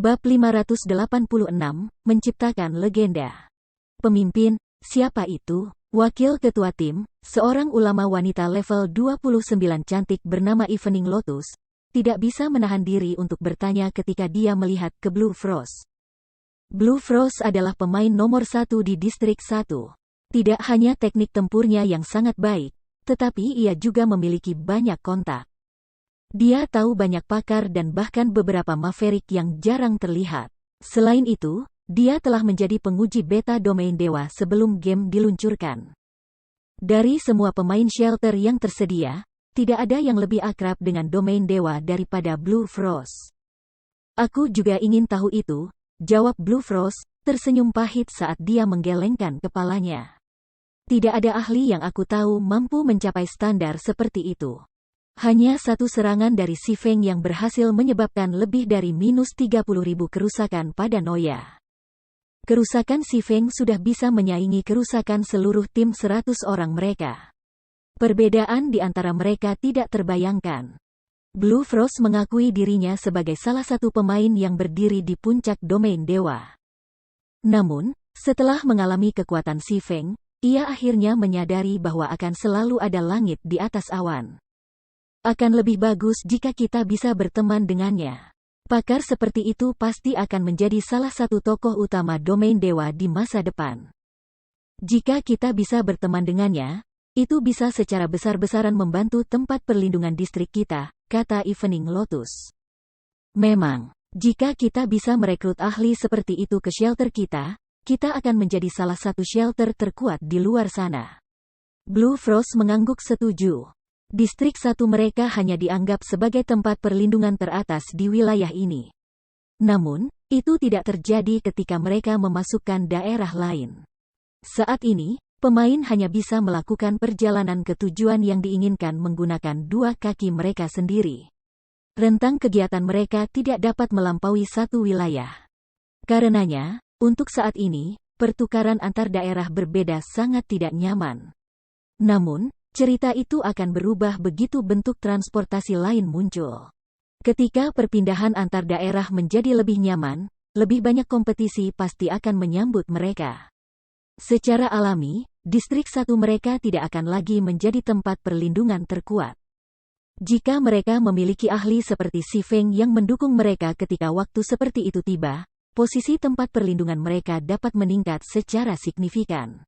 Bab 586, Menciptakan Legenda. Pemimpin, siapa itu? Wakil ketua tim, seorang ulama wanita level 29 cantik bernama Evening Lotus, tidak bisa menahan diri untuk bertanya ketika dia melihat ke Blue Frost. Blue Frost adalah pemain nomor 1 di Distrik 1. Tidak hanya teknik tempurnya yang sangat baik, tetapi ia juga memiliki banyak kontak. Dia tahu banyak pakar dan bahkan beberapa Maverick yang jarang terlihat. Selain itu, dia telah menjadi penguji beta domain dewa sebelum game diluncurkan. Dari semua pemain shelter yang tersedia, tidak ada yang lebih akrab dengan domain dewa daripada Blue Frost. Aku juga ingin tahu itu, jawab Blue Frost, tersenyum pahit saat dia menggelengkan kepalanya. Tidak ada ahli yang aku tahu mampu mencapai standar seperti itu. Hanya satu serangan dari Si Feng yang berhasil menyebabkan lebih dari minus 30.000 kerusakan pada Noya. Kerusakan Si Feng sudah bisa menyaingi kerusakan seluruh tim 100 orang mereka. Perbedaan di antara mereka tidak terbayangkan. Blue Frost mengakui dirinya sebagai salah satu pemain yang berdiri di puncak domain dewa. Namun, setelah mengalami kekuatan Si Feng, ia akhirnya menyadari bahwa akan selalu ada langit di atas awan. Akan lebih bagus jika kita bisa berteman dengannya. Pakar seperti itu pasti akan menjadi salah satu tokoh utama domain dewa di masa depan. Jika kita bisa berteman dengannya, itu bisa secara besar-besaran membantu tempat perlindungan distrik kita, kata Evening Lotus. Memang, jika kita bisa merekrut ahli seperti itu ke shelter kita akan menjadi salah satu shelter terkuat di luar sana. Blue Frost mengangguk setuju. Distrik 1 mereka hanya dianggap sebagai tempat perlindungan teratas di wilayah ini. Namun, itu tidak terjadi ketika mereka memasukkan daerah lain. Saat ini, pemain hanya bisa melakukan perjalanan ke tujuan yang diinginkan menggunakan dua kaki mereka sendiri. Rentang kegiatan mereka tidak dapat melampaui satu wilayah. Karenanya, untuk saat ini, pertukaran antar daerah berbeda sangat tidak nyaman. Namun, cerita itu akan berubah begitu bentuk transportasi lain muncul. Ketika perpindahan antar daerah menjadi lebih nyaman, lebih banyak kompetisi pasti akan menyambut mereka. Secara alami, distrik 1 mereka tidak akan lagi menjadi tempat perlindungan terkuat. Jika mereka memiliki ahli seperti Si Feng yang mendukung mereka ketika waktu seperti itu tiba, posisi tempat perlindungan mereka dapat meningkat secara signifikan.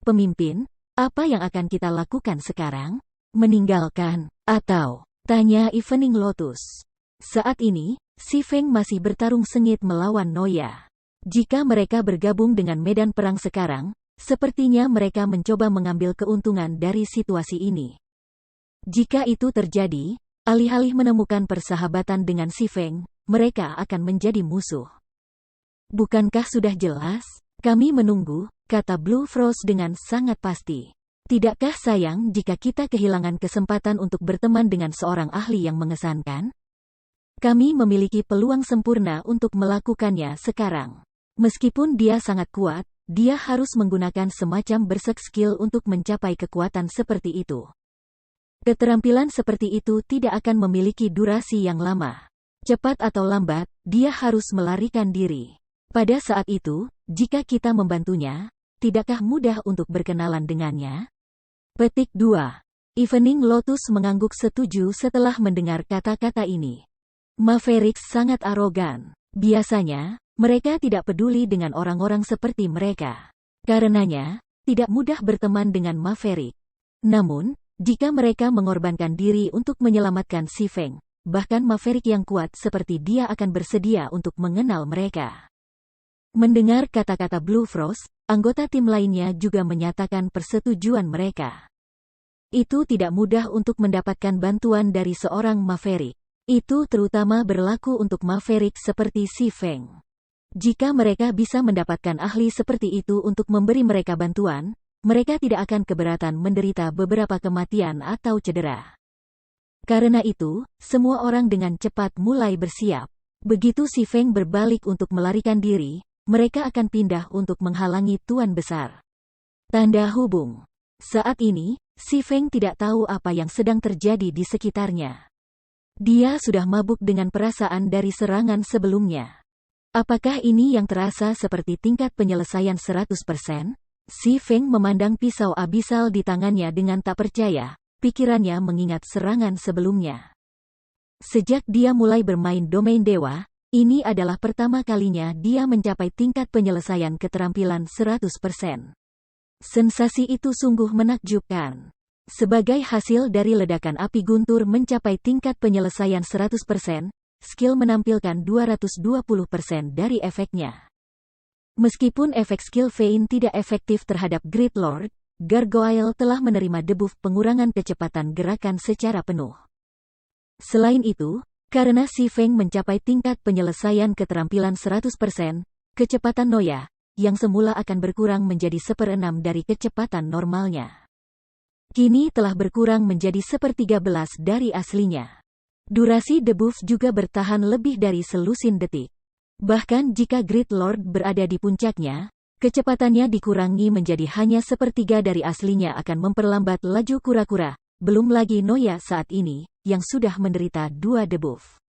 Pemimpin, apa yang akan kita lakukan sekarang? Meninggalkan, atau? Tanya Evening Lotus. Saat ini, Si Feng masih bertarung sengit melawan Noya. Jika mereka bergabung dengan medan perang sekarang, sepertinya mereka mencoba mengambil keuntungan dari situasi ini. Jika itu terjadi, alih-alih menemukan persahabatan dengan Si Feng, mereka akan menjadi musuh. Bukankah sudah jelas? Kami menunggu, kata Blue Frost dengan sangat pasti. Tidakkah sayang jika kita kehilangan kesempatan untuk berteman dengan seorang ahli yang mengesankan? Kami memiliki peluang sempurna untuk melakukannya sekarang. Meskipun dia sangat kuat, dia harus menggunakan semacam berserk skill untuk mencapai kekuatan seperti itu. Keterampilan seperti itu tidak akan memiliki durasi yang lama. Cepat atau lambat, dia harus melarikan diri. Pada saat itu, jika kita membantunya, tidakkah mudah untuk berkenalan dengannya? Petik 2. Evening Lotus mengangguk setuju setelah mendengar kata-kata ini. Mavericks sangat arogan. Biasanya, mereka tidak peduli dengan orang-orang seperti mereka. Karenanya, tidak mudah berteman dengan Maverick. Namun, jika mereka mengorbankan diri untuk menyelamatkan Si Feng, bahkan Maverick yang kuat seperti dia akan bersedia untuk mengenal mereka. Mendengar kata-kata Blue Frost, anggota tim lainnya juga menyatakan persetujuan mereka. Itu tidak mudah untuk mendapatkan bantuan dari seorang Maverick. Itu terutama berlaku untuk Maverick seperti Si Feng. Jika mereka bisa mendapatkan ahli seperti itu untuk memberi mereka bantuan, mereka tidak akan keberatan menderita beberapa kematian atau cedera. Karena itu, semua orang dengan cepat mulai bersiap. Begitu Si Feng berbalik untuk melarikan diri, mereka akan pindah untuk menghalangi Tuan Besar. Tanda hubung. Saat ini, Si Feng tidak tahu apa yang sedang terjadi di sekitarnya. Dia sudah mabuk dengan perasaan dari serangan sebelumnya. Apakah ini yang terasa seperti tingkat penyelesaian 100%? Si Feng memandang pisau abisal di tangannya dengan tak percaya, pikirannya mengingat serangan sebelumnya. Sejak dia mulai bermain domain dewa, ini adalah pertama kalinya dia mencapai tingkat penyelesaian keterampilan 100%. Sensasi itu sungguh menakjubkan. Sebagai hasil dari ledakan api guntur mencapai tingkat penyelesaian 100%, skill menampilkan 220% dari efeknya. Meskipun efek skill Vayne tidak efektif terhadap Great Lord, Gargoyle telah menerima debuff pengurangan kecepatan gerakan secara penuh. Selain itu, karena Si Feng mencapai tingkat penyelesaian keterampilan 100%, kecepatan Noya, yang semula akan berkurang menjadi 1/6 dari kecepatan normalnya, kini telah berkurang menjadi 1/13 dari aslinya. Durasi debuff juga bertahan lebih dari selusin detik. Bahkan jika Great Lord berada di puncaknya, kecepatannya dikurangi menjadi hanya 1/3 dari aslinya akan memperlambat laju kura-kura, belum lagi Noya saat ini, yang sudah menderita 2 debuff.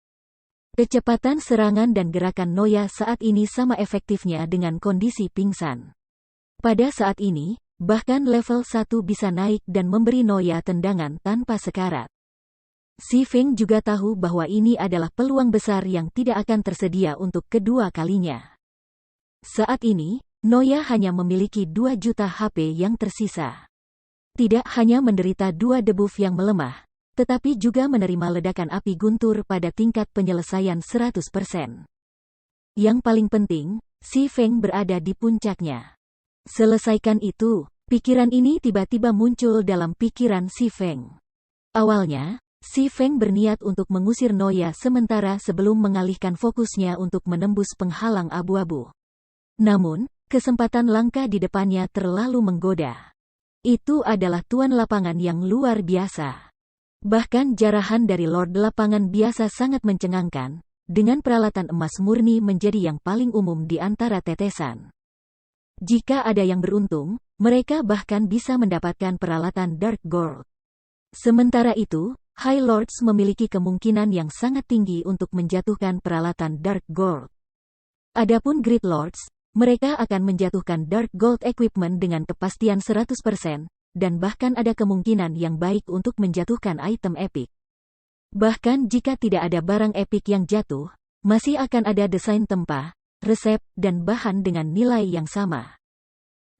Kecepatan serangan dan gerakan Noya saat ini sama efektifnya dengan kondisi pingsan. Pada saat ini, bahkan level 1 bisa naik dan memberi Noya tendangan tanpa sekarat. Si Feng juga tahu bahwa ini adalah peluang besar yang tidak akan tersedia untuk kedua kalinya. Saat ini, Noya hanya memiliki 2 juta HP yang tersisa. Tidak hanya menderita 2 debuff yang melemah, tetapi juga menerima ledakan api guntur pada tingkat penyelesaian 100%. Yang paling penting, Si Feng berada di puncaknya. Selesaikan itu, pikiran ini tiba-tiba muncul dalam pikiran Si Feng. Awalnya, Si Feng berniat untuk mengusir Noya sementara sebelum mengalihkan fokusnya untuk menembus penghalang abu-abu. Namun, kesempatan langka di depannya terlalu menggoda. Itu adalah tuan lapangan yang luar biasa. Bahkan jarahan dari Lord Lapangan biasa sangat mencengangkan, dengan peralatan emas murni menjadi yang paling umum di antara tetesan. Jika ada yang beruntung, mereka bahkan bisa mendapatkan peralatan Dark Gold. Sementara itu, High Lords memiliki kemungkinan yang sangat tinggi untuk menjatuhkan peralatan Dark Gold. Adapun Great Lords, mereka akan menjatuhkan Dark Gold Equipment dengan kepastian 100%, dan bahkan ada kemungkinan yang baik untuk menjatuhkan item epic. Bahkan jika tidak ada barang epic yang jatuh, masih akan ada desain tempa, resep, dan bahan dengan nilai yang sama.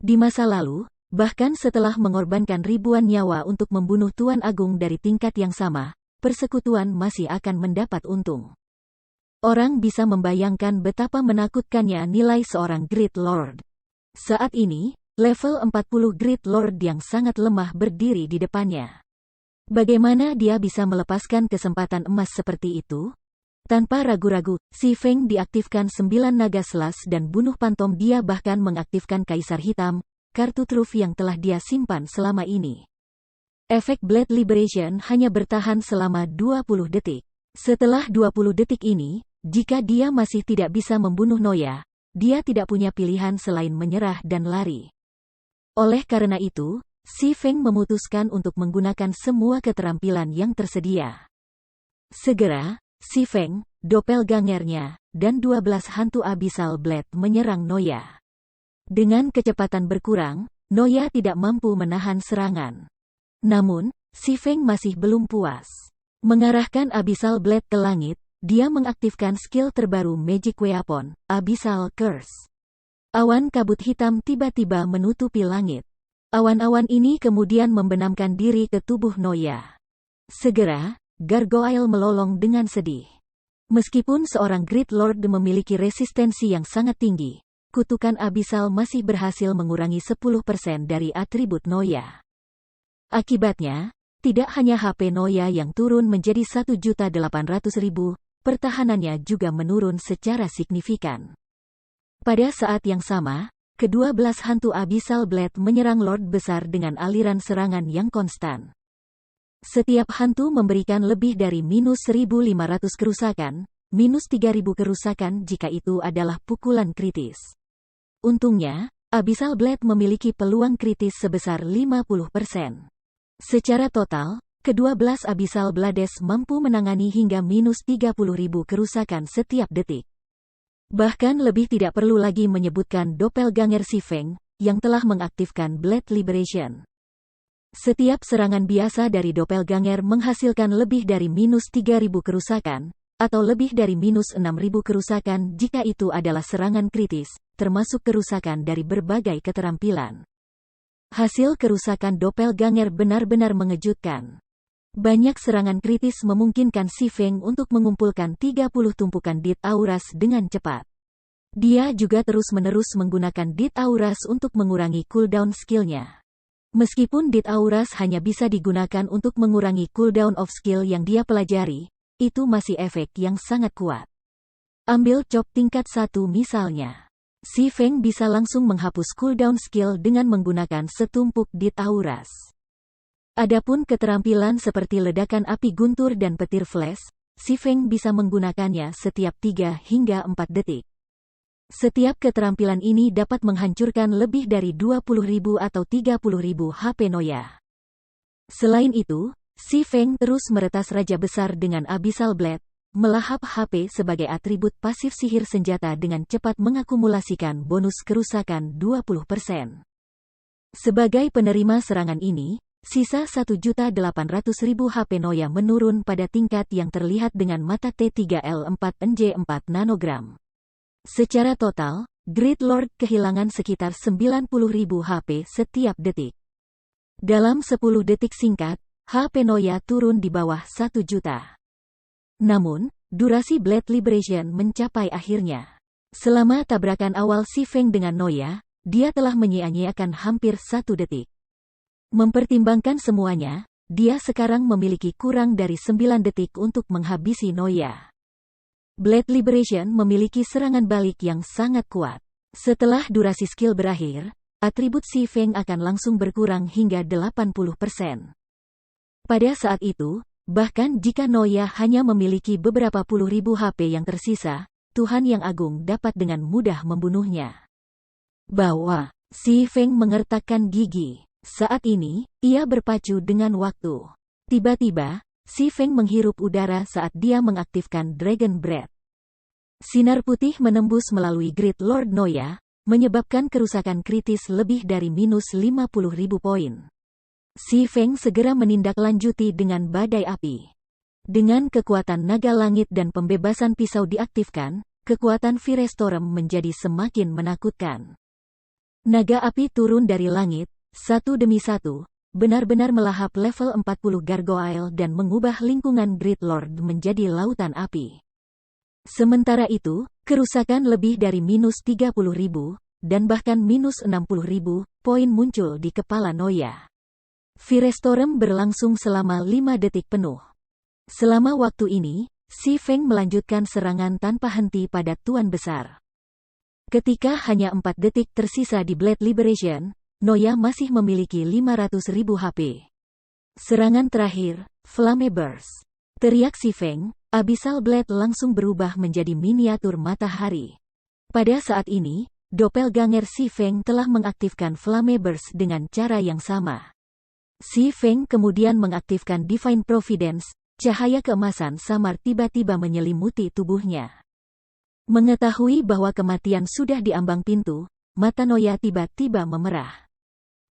Di masa lalu, bahkan setelah mengorbankan ribuan nyawa untuk membunuh Tuan Agung dari tingkat yang sama, persekutuan masih akan mendapat untung. Orang bisa membayangkan betapa menakutkannya nilai seorang Great Lord. Saat ini, level 40 Great Lord yang sangat lemah berdiri di depannya. Bagaimana dia bisa melepaskan kesempatan emas seperti itu? Tanpa ragu-ragu, Si Feng diaktifkan 9 naga selas dan bunuh pantom. Dia bahkan mengaktifkan Kaisar Hitam, kartu truf yang telah dia simpan selama ini. Efek Blade Liberation hanya bertahan selama 20 detik. Setelah 20 detik ini, jika dia masih tidak bisa membunuh Noya, dia tidak punya pilihan selain menyerah dan lari. Oleh karena itu, Si Feng memutuskan untuk menggunakan semua keterampilan yang tersedia. Segera, Si Feng, doppelgangernya, dan 12 hantu Abyssal Blade menyerang Noya. Dengan kecepatan berkurang, Noya tidak mampu menahan serangan. Namun, Si Feng masih belum puas. Mengarahkan Abyssal Blade ke langit, dia mengaktifkan skill terbaru Magic Weapon, Abyssal Curse. Awan kabut hitam tiba-tiba menutupi langit. Awan-awan ini kemudian membenamkan diri ke tubuh Noya. Segera, Gargoyle melolong dengan sedih. Meskipun seorang Great Lord memiliki resistensi yang sangat tinggi, kutukan Abyssal masih berhasil mengurangi 10% dari atribut Noya. Akibatnya, tidak hanya HP Noya yang turun menjadi 1.800.000, pertahanannya juga menurun secara signifikan. Pada saat yang sama, ke-12 hantu Abyssal Blade menyerang Lord Besar dengan aliran serangan yang konstan. Setiap hantu memberikan lebih dari -1.500 kerusakan, -3.000 kerusakan jika itu adalah pukulan kritis. Untungnya, Abyssal Blade memiliki peluang kritis sebesar 50%. Secara total, ke-12 Abyssal Blades mampu menangani hingga -30.000 kerusakan setiap detik. Bahkan lebih tidak perlu lagi menyebutkan doppelganger Si Feng, yang telah mengaktifkan Blade Liberation. Setiap serangan biasa dari doppelganger menghasilkan lebih dari minus 3.000 kerusakan, atau lebih dari minus 6.000 kerusakan jika itu adalah serangan kritis, termasuk kerusakan dari berbagai keterampilan. Hasil kerusakan doppelganger benar-benar mengejutkan. Banyak serangan kritis memungkinkan Si Feng untuk mengumpulkan 30 tumpukan Dit Auras dengan cepat. Dia juga terus-menerus menggunakan Dit Auras untuk mengurangi cooldown skill-nya. Meskipun Dit Auras hanya bisa digunakan untuk mengurangi cooldown of skill yang dia pelajari, itu masih efek yang sangat kuat. Ambil chop tingkat 1 misalnya. Si Feng bisa langsung menghapus cooldown skill dengan menggunakan setumpuk Dit Auras. Adapun keterampilan seperti ledakan api guntur dan petir flash, Si Feng bisa menggunakannya setiap 3 hingga 4 detik. Setiap keterampilan ini dapat menghancurkan lebih dari 20.000 atau 30.000 HP Noya. Selain itu, Si Feng terus meretas Raja Besar dengan Abyssal Blade, melahap HP sebagai atribut pasif sihir senjata dengan cepat mengakumulasikan bonus kerusakan 20%. Sebagai penerima serangan ini, sisa 1.800.000 HP Noya menurun pada tingkat yang terlihat dengan mata T3L4NJ4 nanogram. Secara total, Great Lord kehilangan sekitar 90.000 HP setiap detik. Dalam 10 detik singkat, HP Noya turun di bawah 1 juta. Namun, durasi Blade Liberation mencapai akhirnya. Selama tabrakan awal Si Feng dengan Noya, dia telah menyia-nyiakan hampir 1 detik. Mempertimbangkan semuanya, dia sekarang memiliki kurang dari 9 detik untuk menghabisi Noya. Blade Liberation memiliki serangan balik yang sangat kuat. Setelah durasi skill berakhir, atribut Si Feng akan langsung berkurang hingga 80%. Pada saat itu, bahkan jika Noya hanya memiliki beberapa puluh ribu HP yang tersisa, Tuhan Yang Agung dapat dengan mudah membunuhnya. Bahwa Si Feng mengertakkan gigi. Saat ini, ia berpacu dengan waktu. Tiba-tiba, Si Feng menghirup udara saat dia mengaktifkan Dragon Breath. Sinar putih menembus melalui Great Lord Noya, menyebabkan kerusakan kritis lebih dari minus 50.000 poin. Si Feng segera menindaklanjuti dengan badai api. Dengan kekuatan naga langit dan pembebasan pisau diaktifkan, kekuatan Firestorm menjadi semakin menakutkan. Naga api turun dari langit, satu demi satu, benar-benar melahap level 40 gargoyle dan mengubah lingkungan Great Lord menjadi lautan api. Sementara itu, kerusakan lebih dari minus 30.000, dan bahkan minus 60.000, poin muncul di kepala Noya. Firestorm berlangsung selama 5 detik penuh. Selama waktu ini, Si Feng melanjutkan serangan tanpa henti pada Tuan Besar. Ketika hanya 4 detik tersisa di Blade Liberation, Noya masih memiliki 500.000 HP. Serangan terakhir, Flame Burst. Teriak Si Feng, Abyssal Blade langsung berubah menjadi miniatur matahari. Pada saat ini, doppelganger Si Feng telah mengaktifkan Flame Burst dengan cara yang sama. Si Feng kemudian mengaktifkan Divine Providence, cahaya keemasan samar tiba-tiba menyelimuti tubuhnya. Mengetahui bahwa kematian sudah di ambang pintu, mata Noya tiba-tiba memerah.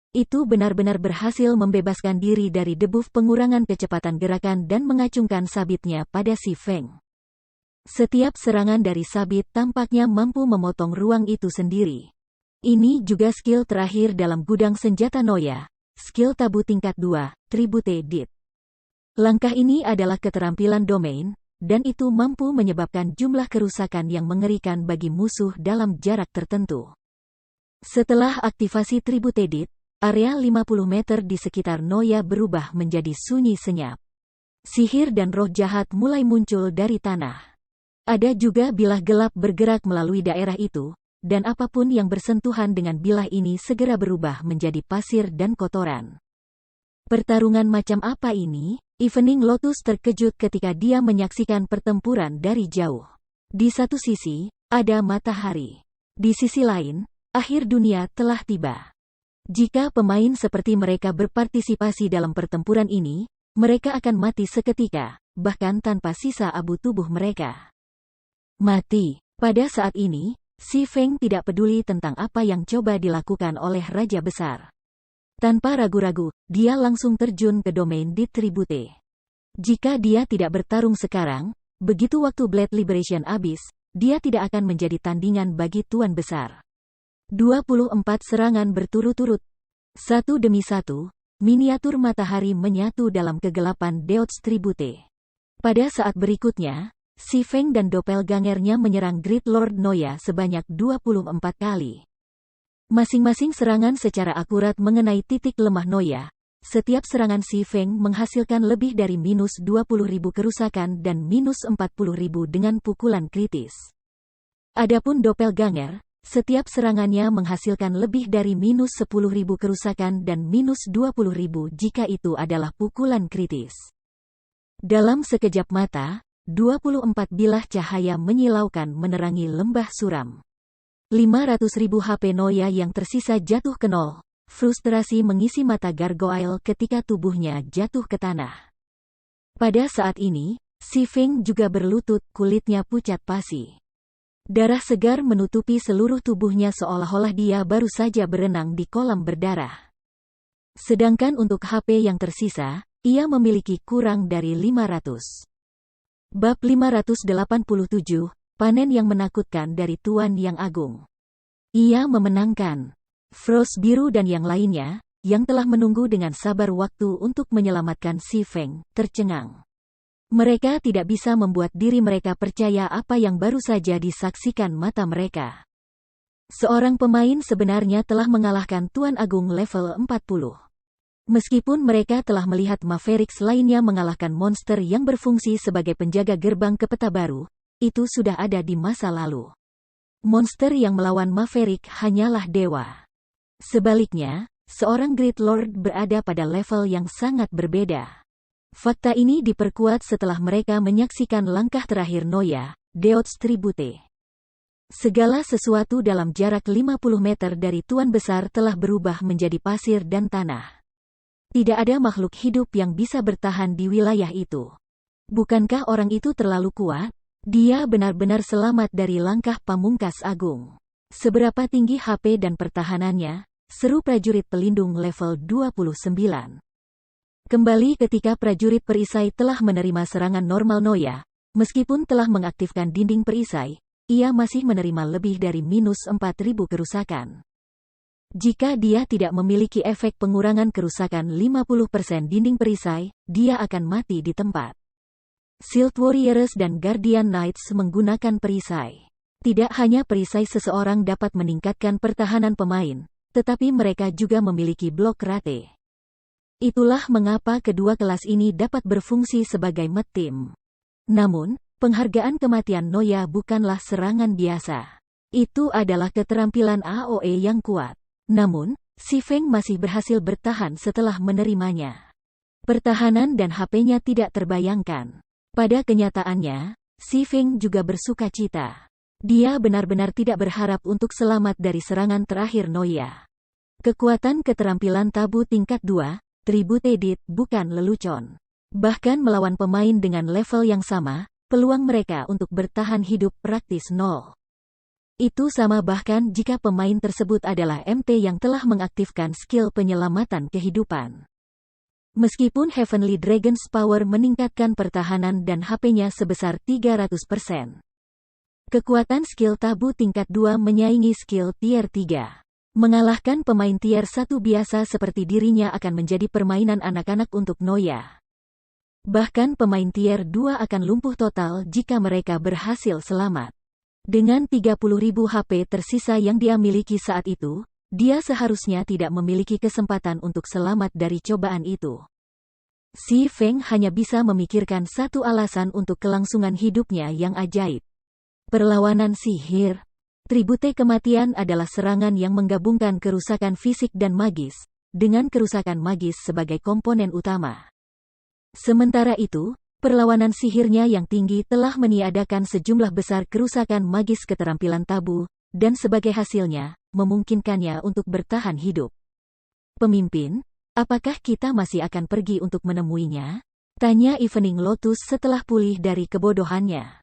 Itu benar-benar berhasil membebaskan diri dari debuff pengurangan kecepatan gerakan dan mengacungkan sabitnya pada Si Feng. Setiap serangan dari sabit tampaknya mampu memotong ruang itu sendiri. Ini juga skill terakhir dalam gudang senjata Noya. Skill tabu tingkat 2, Tribute Dit. Langkah ini adalah keterampilan domain, dan itu mampu menyebabkan jumlah kerusakan yang mengerikan bagi musuh dalam jarak tertentu. Setelah aktivasi Tribute Dit, area 50 meter di sekitar Noya berubah menjadi sunyi senyap. Sihir dan roh jahat mulai muncul dari tanah. Ada juga bilah gelap bergerak melalui daerah itu, dan apapun yang bersentuhan dengan bilah ini segera berubah menjadi pasir dan kotoran. Pertarungan macam apa ini? Evening Lotus terkejut ketika dia menyaksikan pertempuran dari jauh. Di satu sisi, ada matahari. Di sisi lain, akhir dunia telah tiba. Jika pemain seperti mereka berpartisipasi dalam pertempuran ini, mereka akan mati seketika, bahkan tanpa sisa abu tubuh mereka. Mati. Pada saat ini, Si Feng tidak peduli tentang apa yang coba dilakukan oleh Raja Besar. Tanpa ragu-ragu, dia langsung terjun ke domain di Tribute. Jika dia tidak bertarung sekarang, begitu waktu Blade Liberation habis, dia tidak akan menjadi tandingan bagi Tuan Besar. 24 serangan berturut-turut. Satu demi satu, miniatur matahari menyatu dalam kegelapan Deots Tribute. Pada saat berikutnya, Si Feng dan doppelgangernya menyerang Great Lord Noya sebanyak 24 kali. Masing-masing serangan secara akurat mengenai titik lemah Noya. Setiap serangan Si Feng menghasilkan lebih dari minus 20.000 kerusakan dan minus 40.000 dengan pukulan kritis. Adapun doppelganger, setiap serangannya menghasilkan lebih dari minus 10.000 kerusakan dan minus 20.000 jika itu adalah pukulan kritis. Dalam sekejap mata, 24 bilah cahaya menyilaukan menerangi lembah suram. 500.000 HP Noya yang tersisa jatuh ke nol. Frustrasi mengisi mata Gargoyle ketika tubuhnya jatuh ke tanah. Pada saat ini, Si Feng juga berlutut, kulitnya pucat pasi. Darah segar menutupi seluruh tubuhnya seolah-olah dia baru saja berenang di kolam berdarah. Sedangkan untuk HP yang tersisa, ia memiliki kurang dari 500. Bab 587, panen yang menakutkan dari Tuan Yang Agung. Ia memenangkan. Frost Biru dan yang lainnya, yang telah menunggu dengan sabar waktu untuk menyelamatkan Si Feng, tercengang. Mereka tidak bisa membuat diri mereka percaya apa yang baru saja disaksikan mata mereka. Seorang pemain sebenarnya telah mengalahkan Tuan Agung level 40. Meskipun mereka telah melihat Mavericks lainnya mengalahkan monster yang berfungsi sebagai penjaga gerbang ke peta baru, itu sudah ada di masa lalu. Monster yang melawan Maverick hanyalah dewa. Sebaliknya, seorang Great Lord berada pada level yang sangat berbeda. Fakta ini diperkuat setelah mereka menyaksikan langkah terakhir Noya, Deots Tribute. Segala sesuatu dalam jarak 50 meter dari Tuan Besar telah berubah menjadi pasir dan tanah. Tidak ada makhluk hidup yang bisa bertahan di wilayah itu. Bukankah orang itu terlalu kuat? Dia benar-benar selamat dari langkah pamungkas agung. Seberapa tinggi HP dan pertahanannya? Seru prajurit pelindung level 29. Kembali ketika prajurit perisai telah menerima serangan normal Noya, meskipun telah mengaktifkan dinding perisai, ia masih menerima lebih dari minus 4.000 kerusakan. Jika dia tidak memiliki efek pengurangan kerusakan 50% dinding perisai, dia akan mati di tempat. Shield Warriors dan Guardian Knights menggunakan perisai. Tidak hanya perisai seseorang dapat meningkatkan pertahanan pemain, tetapi mereka juga memiliki blok rate. Itulah mengapa kedua kelas ini dapat berfungsi sebagai medteam. Namun, penghargaan kematian Noya bukanlah serangan biasa. Itu adalah keterampilan AOE yang kuat. Namun, Si Feng masih berhasil bertahan setelah menerimanya. Pertahanan dan HP-nya tidak terbayangkan. Pada kenyataannya, Si Feng juga bersuka cita. Dia benar-benar tidak berharap untuk selamat dari serangan terakhir Noya. Kekuatan keterampilan tabu tingkat 2, Tribute Edit, bukan lelucon. Bahkan melawan pemain dengan level yang sama, peluang mereka untuk bertahan hidup praktis nol. Itu sama bahkan jika pemain tersebut adalah MT yang telah mengaktifkan skill penyelamatan kehidupan. Meskipun Heavenly Dragon's Power meningkatkan pertahanan dan HP-nya sebesar 300%. Kekuatan skill tabu tingkat 2 menyaingi skill tier 3. Mengalahkan pemain tier 1 biasa seperti dirinya akan menjadi permainan anak-anak untuk Noya. Bahkan pemain tier 2 akan lumpuh total jika mereka berhasil selamat. Dengan 30.000 HP tersisa yang dia miliki saat itu, dia seharusnya tidak memiliki kesempatan untuk selamat dari cobaan itu. Si Feng hanya bisa memikirkan satu alasan untuk kelangsungan hidupnya yang ajaib. Perlawanan sihir. Tribute kematian adalah serangan yang menggabungkan kerusakan fisik dan magis, dengan kerusakan magis sebagai komponen utama. Sementara itu, perlawanan sihirnya yang tinggi telah meniadakan sejumlah besar kerusakan magis keterampilan tabu, dan sebagai hasilnya, memungkinkannya untuk bertahan hidup. Pemimpin, apakah kita masih akan pergi untuk menemuinya? Tanya Evening Lotus setelah pulih dari kebodohannya.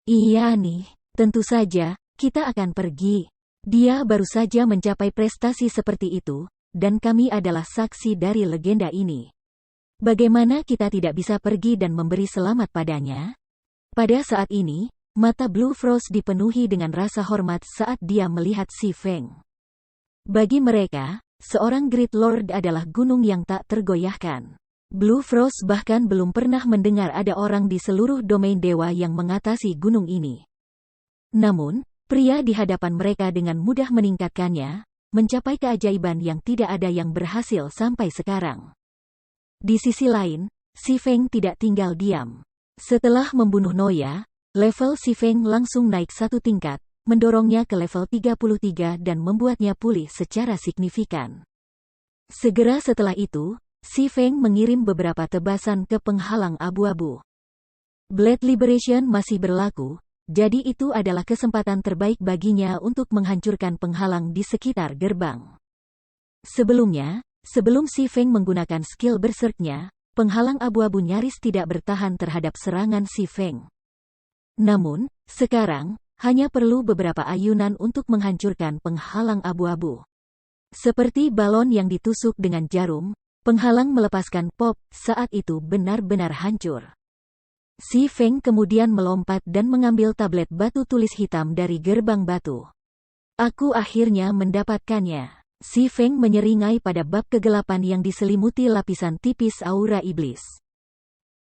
Iya nih, Tentu saja, kita akan pergi. Dia baru saja mencapai prestasi seperti itu, dan kami adalah saksi dari legenda ini. Bagaimana kita tidak bisa pergi dan memberi selamat padanya? Pada saat ini, mata Blue Frost dipenuhi dengan rasa hormat saat dia melihat Si Feng. Bagi mereka, seorang Great Lord adalah gunung yang tak tergoyahkan. Blue Frost bahkan belum pernah mendengar ada orang di seluruh domain dewa yang mengatasi gunung ini. Namun, pria di hadapan mereka dengan mudah meningkatkannya, mencapai keajaiban yang tidak ada yang berhasil sampai sekarang. Di sisi lain, Si Feng tidak tinggal diam. Setelah membunuh Noya, level Si Feng langsung naik satu tingkat, mendorongnya ke level 33 dan membuatnya pulih secara signifikan. Segera setelah itu, Si Feng mengirim beberapa tebasan ke penghalang abu-abu. Blade Liberation masih berlaku, jadi itu adalah kesempatan terbaik baginya untuk menghancurkan penghalang di sekitar gerbang. Sebelumnya, sebelum Si Feng menggunakan skill berserknya, penghalang abu-abu nyaris tidak bertahan terhadap serangan Si Feng. Namun, sekarang, hanya perlu beberapa ayunan untuk menghancurkan penghalang abu-abu. Seperti balon yang ditusuk dengan jarum, penghalang melepaskan pop, saat itu benar-benar hancur. Si Feng kemudian melompat dan mengambil tablet batu tulis hitam dari gerbang batu. Aku akhirnya mendapatkannya. Si Feng menyeringai pada bab kegelapan yang diselimuti lapisan tipis aura iblis.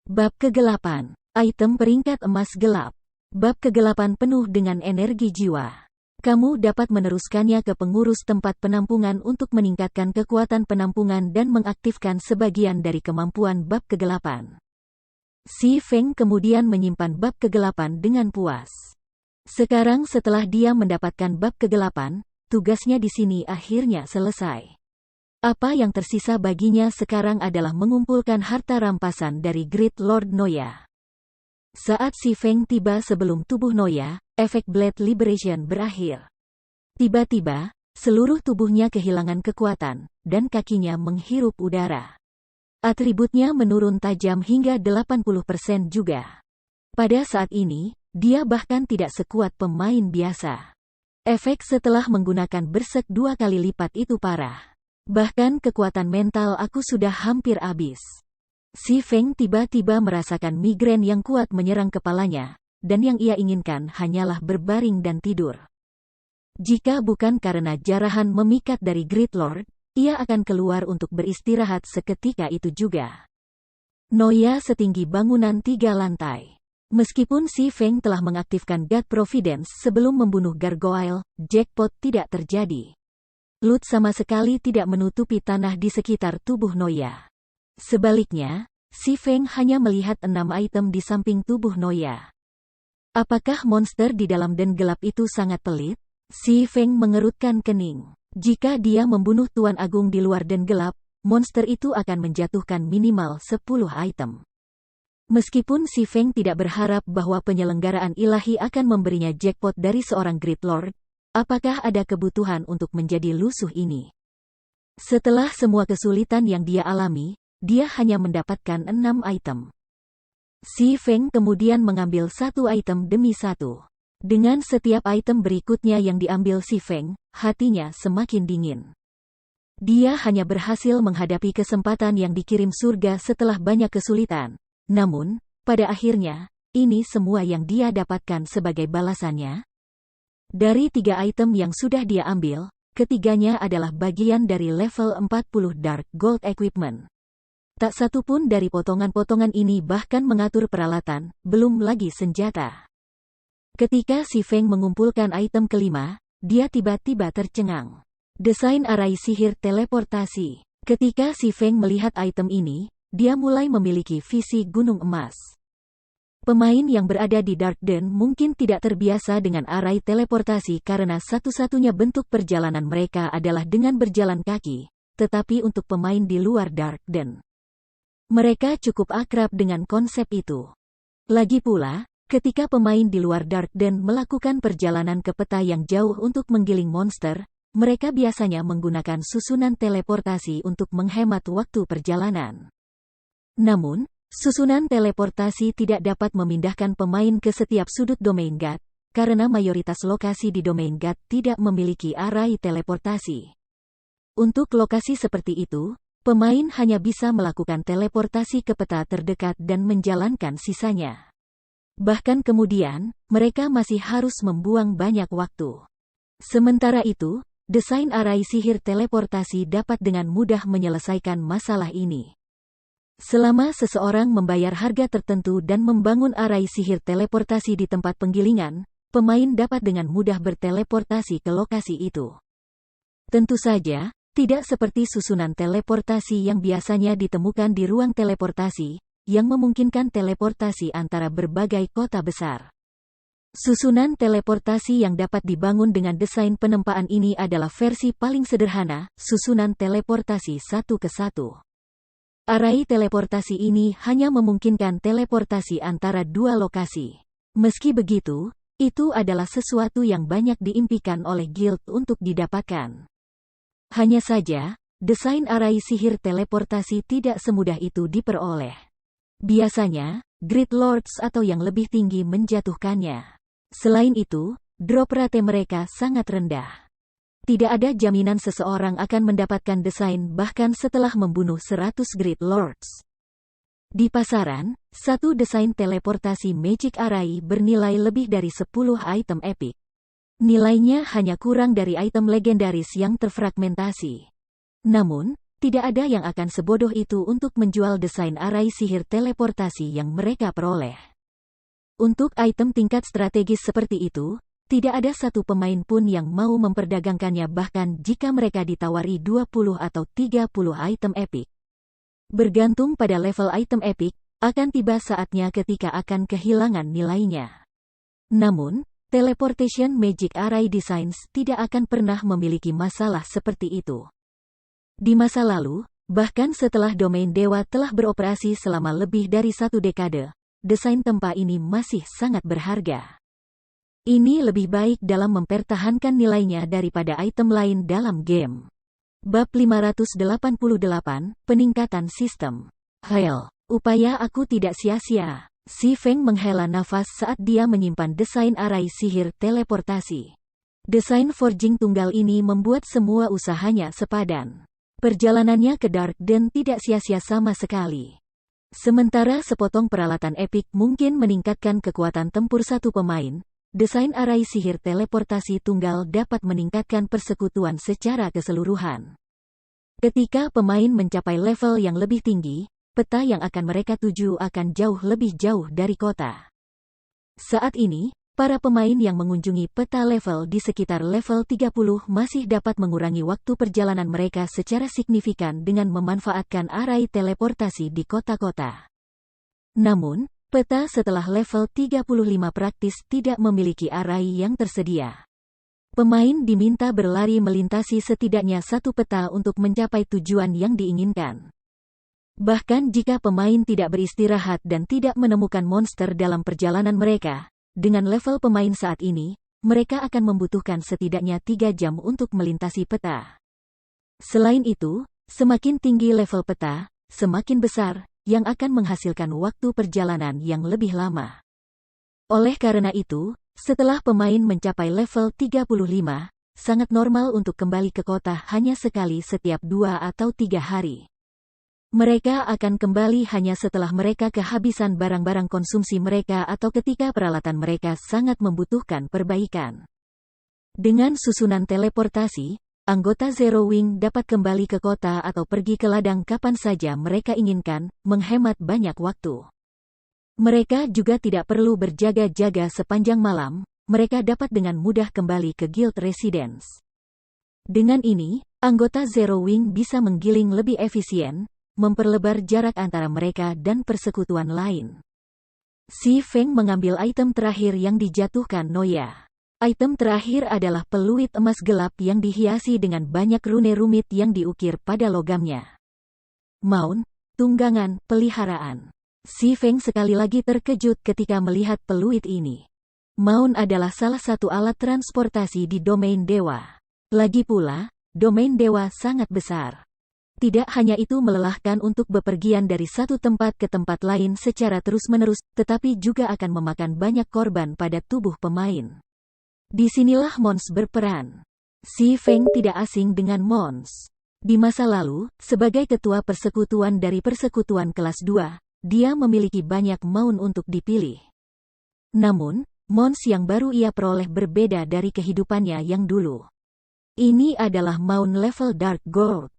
Bab kegelapan, item peringkat emas gelap. Bab kegelapan penuh dengan energi jiwa. Kamu dapat meneruskannya ke pengurus tempat penampungan untuk meningkatkan kekuatan penampungan dan mengaktifkan sebagian dari kemampuan bab kegelapan. Si Feng kemudian menyimpan bab kegelapan dengan puas. Sekarang setelah dia mendapatkan bab kegelapan, tugasnya di sini akhirnya selesai. Apa yang tersisa baginya sekarang adalah mengumpulkan harta rampasan dari Great Lord Noya. Saat Si Feng tiba sebelum tubuh Noya, efek Blade Liberation berakhir. Tiba-tiba, seluruh tubuhnya kehilangan kekuatan, dan kakinya menghirup udara. Atributnya menurun tajam hingga 80% juga. Pada saat ini, dia bahkan tidak sekuat pemain biasa. Efek setelah menggunakan berserk 2 kali lipat itu parah. Bahkan kekuatan mental aku sudah hampir habis. Si Feng tiba-tiba merasakan migrain yang kuat menyerang kepalanya, dan yang ia inginkan hanyalah berbaring dan tidur. Jika bukan karena jarahan memikat dari Great Lord, ia akan keluar untuk beristirahat seketika itu juga. Noya setinggi bangunan 3 lantai. Meskipun Si Feng telah mengaktifkan God Providence sebelum membunuh gargoyle, jackpot tidak terjadi. Loot sama sekali tidak menutupi tanah di sekitar tubuh Noya. Sebaliknya, Si Feng hanya melihat 6 item di samping tubuh Noya. Apakah monster di dalam den gelap itu sangat pelit? Si Feng mengerutkan kening. Jika dia membunuh Tuan Agung di luar den gelap, monster itu akan menjatuhkan minimal 10 item. Meskipun Si Feng tidak berharap bahwa penyelenggaraan ilahi akan memberinya jackpot dari seorang Great Lord, apakah ada kebutuhan untuk menjadi lusuh ini? Setelah semua kesulitan yang dia alami, dia hanya mendapatkan 6 item. Si Feng kemudian mengambil satu item demi satu. Dengan setiap item berikutnya yang diambil Si Feng, hatinya semakin dingin. Dia hanya berhasil menghadapi kesempatan yang dikirim surga setelah banyak kesulitan. Namun, pada akhirnya, ini semua yang dia dapatkan sebagai balasannya. Dari 3 item yang sudah dia ambil, ketiganya adalah bagian dari level 40 Dark Gold Equipment. Tak satu pun dari potongan-potongan ini bahkan mengatur peralatan, belum lagi senjata. Ketika Si Feng mengumpulkan item kelima, dia tiba-tiba tercengang. Desain arai sihir teleportasi. Ketika Si Feng melihat item ini, dia mulai memiliki visi gunung emas. Pemain yang berada di Dark Den mungkin tidak terbiasa dengan arai teleportasi karena satu-satunya bentuk perjalanan mereka adalah dengan berjalan kaki, tetapi untuk pemain di luar Dark Den, mereka cukup akrab dengan konsep itu. Lagi pula, ketika pemain di luar Dark Den melakukan perjalanan ke peta yang jauh untuk menggiling monster, mereka biasanya menggunakan susunan teleportasi untuk menghemat waktu perjalanan. Namun, susunan teleportasi tidak dapat memindahkan pemain ke setiap sudut domain God, karena mayoritas lokasi di domain God tidak memiliki arai teleportasi. Untuk lokasi seperti itu, pemain hanya bisa melakukan teleportasi ke peta terdekat dan menjalankan sisanya. Bahkan kemudian, mereka masih harus membuang banyak waktu. Sementara itu, desain arai sihir teleportasi dapat dengan mudah menyelesaikan masalah ini. Selama seseorang membayar harga tertentu dan membangun arai sihir teleportasi di tempat penggilingan, pemain dapat dengan mudah berteleportasi ke lokasi itu. Tentu saja, tidak seperti susunan teleportasi yang biasanya ditemukan di ruang teleportasi, yang memungkinkan teleportasi antara berbagai kota besar. Susunan teleportasi yang dapat dibangun dengan desain penempaan ini adalah versi paling sederhana, susunan teleportasi satu ke satu. Arai teleportasi ini hanya memungkinkan teleportasi antara dua lokasi. Meski begitu, itu adalah sesuatu yang banyak diimpikan oleh guild untuk didapatkan. Hanya saja, desain arai sihir teleportasi tidak semudah itu diperoleh. Biasanya, Great Lords atau yang lebih tinggi menjatuhkannya. Selain itu, drop rate mereka sangat rendah. Tidak ada jaminan seseorang akan mendapatkan desain bahkan setelah membunuh 100 Great Lords. Di pasaran, satu desain teleportasi Magic Arai bernilai lebih dari 10 item epic. Nilainya hanya kurang dari item legendaris yang terfragmentasi. Namun, tidak ada yang akan sebodoh itu untuk menjual desain arai sihir teleportasi yang mereka peroleh. Untuk item tingkat strategis seperti itu, tidak ada satu pemain pun yang mau memperdagangkannya bahkan jika mereka ditawari 20 atau 30 item epic. Bergantung pada level item epic, akan tiba saatnya ketika akan kehilangan nilainya. Namun, Teleportation Magic Arai Designs tidak akan pernah memiliki masalah seperti itu. Di masa lalu, bahkan setelah domain dewa telah beroperasi selama lebih dari 1 dekade, desain tempa ini masih sangat berharga. Ini lebih baik dalam mempertahankan nilainya daripada item lain dalam game. Bab 588, Peningkatan Sistem. Hail, upaya aku tidak sia-sia. Si Feng menghela nafas saat dia menyimpan desain arai sihir teleportasi. Desain forging tunggal ini membuat semua usahanya sepadan. Perjalanannya ke Dark Den tidak sia-sia sama sekali. Sementara sepotong peralatan epik mungkin meningkatkan kekuatan tempur satu pemain, desain arai sihir teleportasi tunggal dapat meningkatkan persekutuan secara keseluruhan. Ketika pemain mencapai level yang lebih tinggi, peta yang akan mereka tuju akan jauh lebih jauh dari kota. Saat ini, para pemain yang mengunjungi peta level di sekitar level 30 masih dapat mengurangi waktu perjalanan mereka secara signifikan dengan memanfaatkan arai teleportasi di kota-kota. Namun, peta setelah level 35 praktis tidak memiliki arai yang tersedia. Pemain diminta berlari melintasi setidaknya satu peta untuk mencapai tujuan yang diinginkan. Bahkan jika pemain tidak beristirahat dan tidak menemukan monster dalam perjalanan mereka, dengan level pemain saat ini, mereka akan membutuhkan setidaknya 3 jam untuk melintasi peta. Selain itu, semakin tinggi level peta, semakin besar, yang akan menghasilkan waktu perjalanan yang lebih lama. Oleh karena itu, setelah pemain mencapai level 35, sangat normal untuk kembali ke kota hanya sekali setiap 2 atau 3 hari. Mereka akan kembali hanya setelah mereka kehabisan barang-barang konsumsi mereka atau ketika peralatan mereka sangat membutuhkan perbaikan. Dengan susunan teleportasi, anggota Zero Wing dapat kembali ke kota atau pergi ke ladang kapan saja mereka inginkan, menghemat banyak waktu. Mereka juga tidak perlu berjaga-jaga sepanjang malam, mereka dapat dengan mudah kembali ke Guild Residence. Dengan ini, anggota Zero Wing bisa menggiling lebih efisien, memperlebar jarak antara mereka dan persekutuan lain. Si Feng mengambil item terakhir yang dijatuhkan Noya. Item terakhir adalah peluit emas gelap yang dihiasi dengan banyak rune rumit yang diukir pada logamnya. Mount, tunggangan, peliharaan. Si Feng sekali lagi terkejut ketika melihat peluit ini. Mount adalah salah satu alat transportasi di domain dewa. Lagi pula, domain dewa sangat besar. Tidak hanya itu melelahkan untuk bepergian dari satu tempat ke tempat lain secara terus-menerus, tetapi juga akan memakan banyak korban pada tubuh pemain. Disinilah Mons berperan. Xi Feng tidak asing dengan Mons. Di masa lalu, sebagai ketua persekutuan dari persekutuan kelas 2, dia memiliki banyak maun untuk dipilih. Namun, Mons yang baru ia peroleh berbeda dari kehidupannya yang dulu. Ini adalah maun level Dark Gold.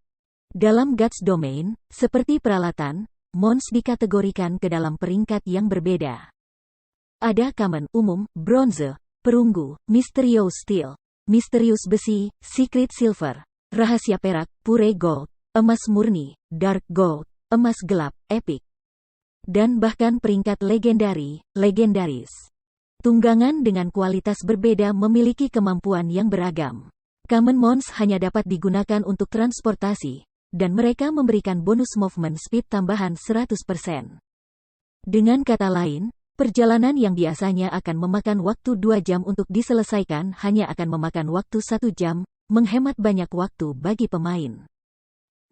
Dalam Guts Domain, seperti peralatan, Mons dikategorikan ke dalam peringkat yang berbeda. Ada Common umum, Bronze, Perunggu, Misterius Steel, Misterius Besi, Secret Silver, Rahasia Perak, Pure Gold, Emas Murni, Dark Gold, Emas Gelap, Epic. Dan bahkan peringkat legendari, Legendaris. Tunggangan dengan kualitas berbeda memiliki kemampuan yang beragam. Common Mons hanya dapat digunakan untuk transportasi, dan mereka memberikan bonus movement speed tambahan 100%. Dengan kata lain, perjalanan yang biasanya akan memakan waktu 2 jam untuk diselesaikan hanya akan memakan waktu 1 jam, menghemat banyak waktu bagi pemain.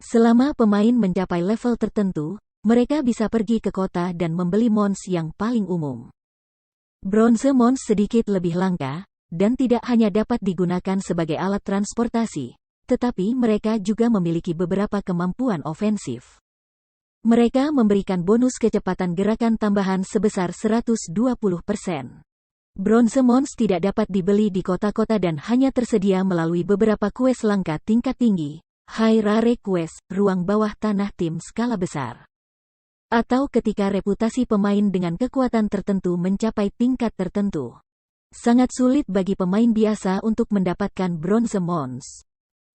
Selama pemain mencapai level tertentu, mereka bisa pergi ke kota dan membeli Mons yang paling umum. Bronze Mons sedikit lebih langka, dan tidak hanya dapat digunakan sebagai alat transportasi, tetapi mereka juga memiliki beberapa kemampuan ofensif. Mereka memberikan bonus kecepatan gerakan tambahan sebesar 120%. Bronze Mons tidak dapat dibeli di kota-kota dan hanya tersedia melalui beberapa quest langka tingkat tinggi, High Rare Quest, ruang bawah tanah tim skala besar. Atau ketika reputasi pemain dengan kekuatan tertentu mencapai tingkat tertentu. Sangat sulit bagi pemain biasa untuk mendapatkan Bronze Mons.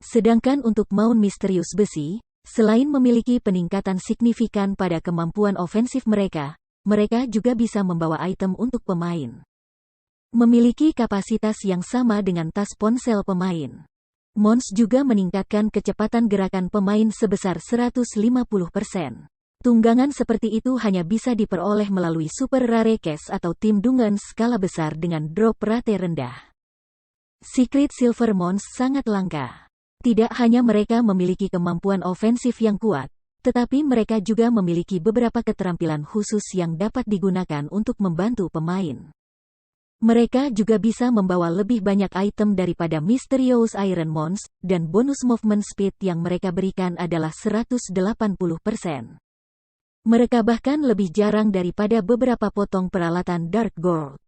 Sedangkan untuk maun misterius besi, selain memiliki peningkatan signifikan pada kemampuan ofensif mereka, mereka juga bisa membawa item untuk pemain. Memiliki kapasitas yang sama dengan tas ponsel pemain. Mons juga meningkatkan kecepatan gerakan pemain sebesar 150%. Tunggangan seperti itu hanya bisa diperoleh melalui Super Rare Case atau tim dungeon skala besar dengan drop rate rendah. Secret Silver Mons sangat langka. Tidak hanya mereka memiliki kemampuan ofensif yang kuat, tetapi mereka juga memiliki beberapa keterampilan khusus yang dapat digunakan untuk membantu pemain. Mereka juga bisa membawa lebih banyak item daripada Mysterious Iron Mons, dan bonus movement speed yang mereka berikan adalah 180%. Mereka bahkan lebih jarang daripada beberapa potong peralatan Dark Gold.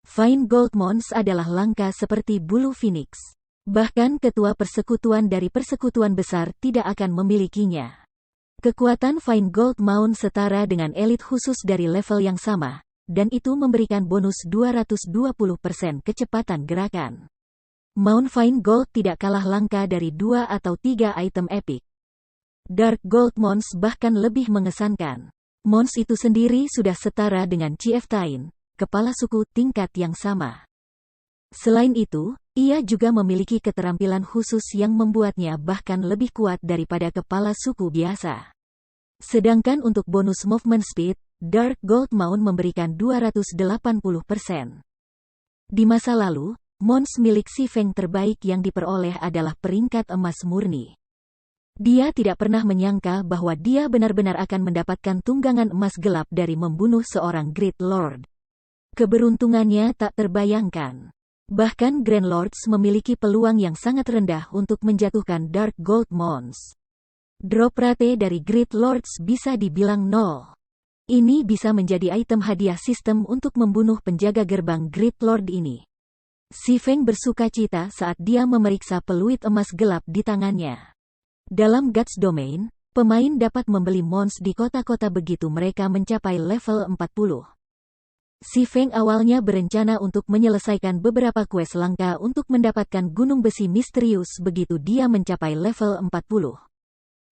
Fine Gold Mons adalah langka seperti bulu Phoenix. Bahkan ketua persekutuan dari persekutuan besar tidak akan memilikinya. Kekuatan Fine Gold Mount setara dengan elit khusus dari level yang sama, dan itu memberikan bonus 220% kecepatan gerakan. Mount Fine Gold tidak kalah langka dari 2 atau 3 item epic. Dark Gold Mons bahkan lebih mengesankan. Mons itu sendiri sudah setara dengan Chieftain, kepala suku tingkat yang sama. Selain itu, ia juga memiliki keterampilan khusus yang membuatnya bahkan lebih kuat daripada kepala suku biasa. Sedangkan untuk bonus movement speed, Dark Gold Mount memberikan 280%. Di masa lalu, Mons milik Xi Feng terbaik yang diperoleh adalah peringkat emas murni. Dia tidak pernah menyangka bahwa dia benar-benar akan mendapatkan tunggangan emas gelap dari membunuh seorang Great Lord. Keberuntungannya tak terbayangkan. Bahkan Grand Lords memiliki peluang yang sangat rendah untuk menjatuhkan Dark Gold Mons. Drop rate dari Great Lords bisa dibilang 0. Ini bisa menjadi item hadiah sistem untuk membunuh penjaga gerbang Great Lord ini. Xi Feng bersukacita saat dia memeriksa peluit emas gelap di tangannya. Dalam Guts Domain, pemain dapat membeli Mons di kota-kota begitu mereka mencapai level 40. Xi Feng awalnya berencana untuk menyelesaikan beberapa quest langka untuk mendapatkan gunung besi misterius begitu dia mencapai level 40.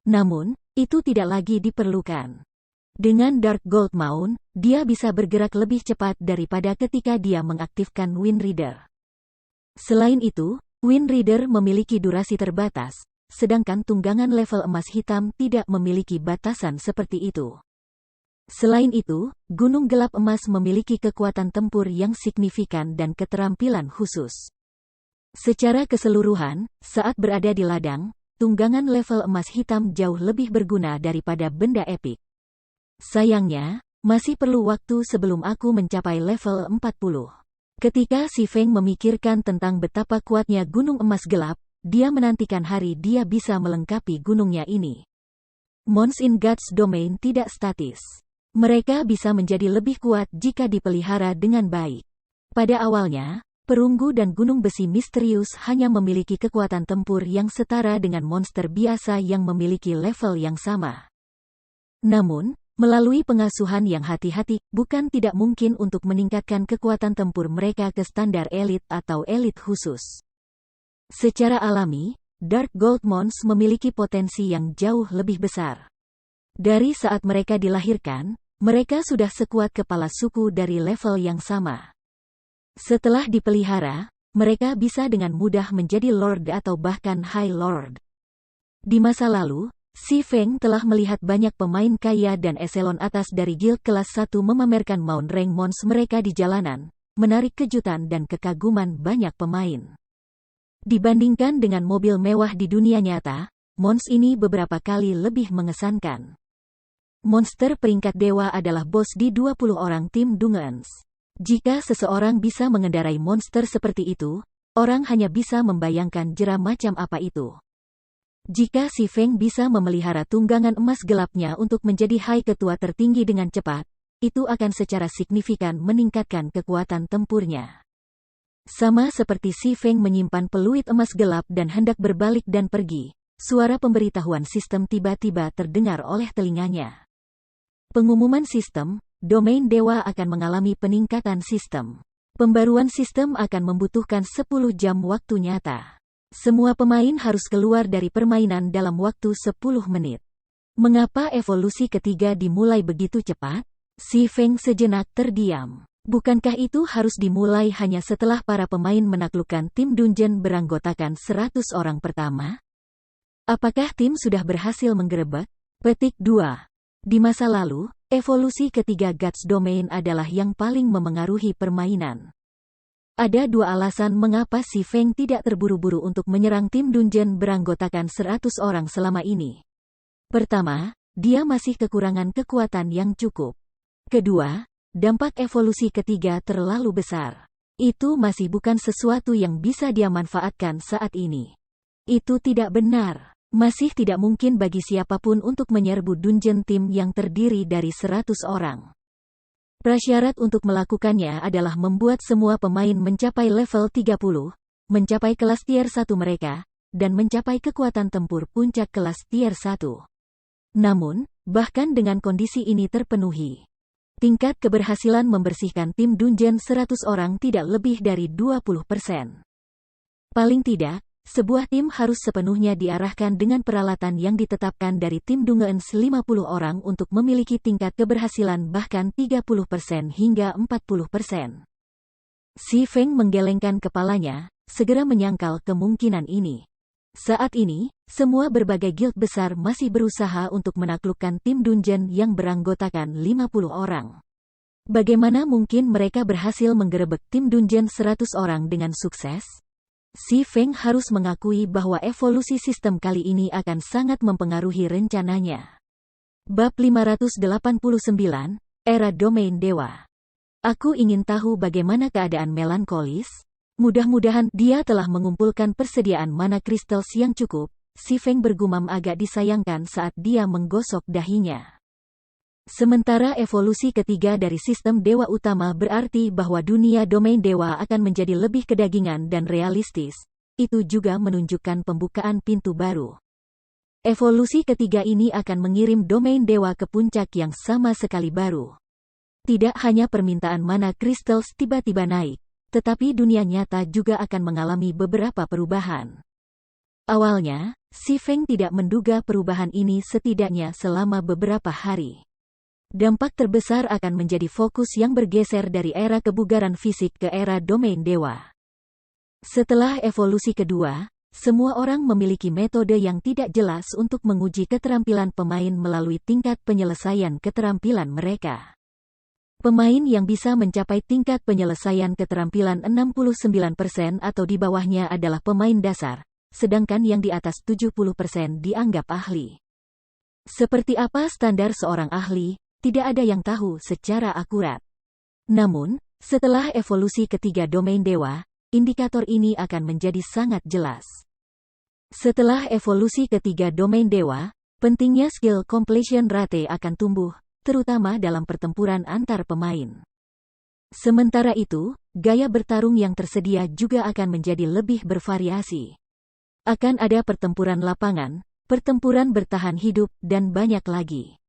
Namun, itu tidak lagi diperlukan. Dengan Dark Gold Mount, dia bisa bergerak lebih cepat daripada ketika dia mengaktifkan Wind Reader. Selain itu, Wind Reader memiliki durasi terbatas, sedangkan tunggangan level emas hitam tidak memiliki batasan seperti itu. Selain itu, Gunung Gelap Emas memiliki kekuatan tempur yang signifikan dan keterampilan khusus. Secara keseluruhan, saat berada di ladang, tunggangan level emas hitam jauh lebih berguna daripada benda epik. Sayangnya, masih perlu waktu sebelum aku mencapai level 40. Ketika Si Feng memikirkan tentang betapa kuatnya gunung emas gelap, dia menantikan hari dia bisa melengkapi gunungnya ini. Mons in God's Domain tidak statis. Mereka bisa menjadi lebih kuat jika dipelihara dengan baik. Pada awalnya, perunggu dan gunung besi misterius hanya memiliki kekuatan tempur yang setara dengan monster biasa yang memiliki level yang sama. Namun, melalui pengasuhan yang hati-hati, bukan tidak mungkin untuk meningkatkan kekuatan tempur mereka ke standar elit atau elit khusus. Secara alami, Dark Gold Mons memiliki potensi yang jauh lebih besar. Dari saat mereka dilahirkan, mereka sudah sekuat kepala suku dari level yang sama. Setelah dipelihara, mereka bisa dengan mudah menjadi Lord atau bahkan High Lord. Di masa lalu, Si Feng telah melihat banyak pemain kaya dan eselon atas dari guild kelas 1 memamerkan mount rank Mons mereka di jalanan, menarik kejutan dan kekaguman banyak pemain. Dibandingkan dengan mobil mewah di dunia nyata, Mons ini beberapa kali lebih mengesankan. Monster peringkat dewa adalah bos di 20 orang tim Dungeons. Jika seseorang bisa mengendarai monster seperti itu, orang hanya bisa membayangkan jera macam apa itu. Jika Si Feng bisa memelihara tunggangan emas gelapnya untuk menjadi high ketua tertinggi dengan cepat, itu akan secara signifikan meningkatkan kekuatan tempurnya. Sama seperti Si Feng menyimpan peluit emas gelap dan hendak berbalik dan pergi, suara pemberitahuan sistem tiba-tiba terdengar oleh telinganya. Pengumuman sistem, domain dewa akan mengalami peningkatan sistem. Pembaruan sistem akan membutuhkan 10 jam waktu nyata. Semua pemain harus keluar dari permainan dalam waktu 10 menit. Mengapa evolusi ketiga dimulai begitu cepat? Si Feng sejenak terdiam. Bukankah itu harus dimulai hanya setelah para pemain menaklukkan tim dungeon beranggotakan 100 orang pertama? Apakah tim sudah berhasil menggerebek? Petik 2. Di masa lalu, evolusi ketiga God's Domain adalah yang paling memengaruhi permainan. Ada dua alasan mengapa Si Feng tidak terburu-buru untuk menyerang tim dungeon beranggotakan 100 orang selama ini. Pertama, dia masih kekurangan kekuatan yang cukup. Kedua, dampak evolusi ketiga terlalu besar. Itu masih bukan sesuatu yang bisa dia manfaatkan saat ini. Itu tidak benar. Masih tidak mungkin bagi siapapun untuk menyerbu dungeon tim yang terdiri dari 100 orang. Prasyarat untuk melakukannya adalah membuat semua pemain mencapai level 30, mencapai kelas tier 1 mereka, dan mencapai kekuatan tempur puncak kelas tier 1. Namun, bahkan dengan kondisi ini terpenuhi, tingkat keberhasilan membersihkan tim dungeon 100 orang tidak lebih dari 20%. Paling tidak, sebuah tim harus sepenuhnya diarahkan dengan peralatan yang ditetapkan dari tim Dungeons 50 orang untuk memiliki tingkat keberhasilan bahkan 30% hingga 40%. Si Feng menggelengkan kepalanya, segera menyangkal kemungkinan ini. Saat ini, semua berbagai guild besar masih berusaha untuk menaklukkan tim dungeon yang beranggotakan 50 orang. Bagaimana mungkin mereka berhasil menggerebek tim dungeon 100 orang dengan sukses? Si Feng harus mengakui bahwa evolusi sistem kali ini akan sangat mempengaruhi rencananya. Bab 589, Era Domain Dewa. Aku ingin tahu bagaimana keadaan melankolis. Mudah-mudahan dia telah mengumpulkan persediaan mana crystals yang cukup. Si Feng bergumam agak disayangkan saat dia menggosok dahinya. Sementara evolusi ketiga dari sistem dewa utama berarti bahwa dunia domain dewa akan menjadi lebih kedagingan dan realistis. Itu juga menunjukkan pembukaan pintu baru. Evolusi ketiga ini akan mengirim domain dewa ke puncak yang sama sekali baru. Tidak hanya permintaan mana crystals tiba-tiba naik, tetapi dunia nyata juga akan mengalami beberapa perubahan. Awalnya, Si Feng tidak menduga perubahan ini setidaknya selama beberapa hari. Dampak terbesar akan menjadi fokus yang bergeser dari era kebugaran fisik ke era domain dewa. Setelah evolusi kedua, semua orang memiliki metode yang tidak jelas untuk menguji keterampilan pemain melalui tingkat penyelesaian keterampilan mereka. Pemain yang bisa mencapai tingkat penyelesaian keterampilan 69% atau di bawahnya adalah pemain dasar, sedangkan yang di atas 70% dianggap ahli. Seperti apa standar seorang ahli, tidak ada yang tahu secara akurat. Namun, setelah evolusi ketiga domain dewa, indikator ini akan menjadi sangat jelas. Setelah evolusi ketiga domain dewa, pentingnya skill completion rate akan tumbuh, terutama dalam pertempuran antar pemain. Sementara itu, gaya bertarung yang tersedia juga akan menjadi lebih bervariasi. Akan ada pertempuran lapangan, pertempuran bertahan hidup, dan banyak lagi.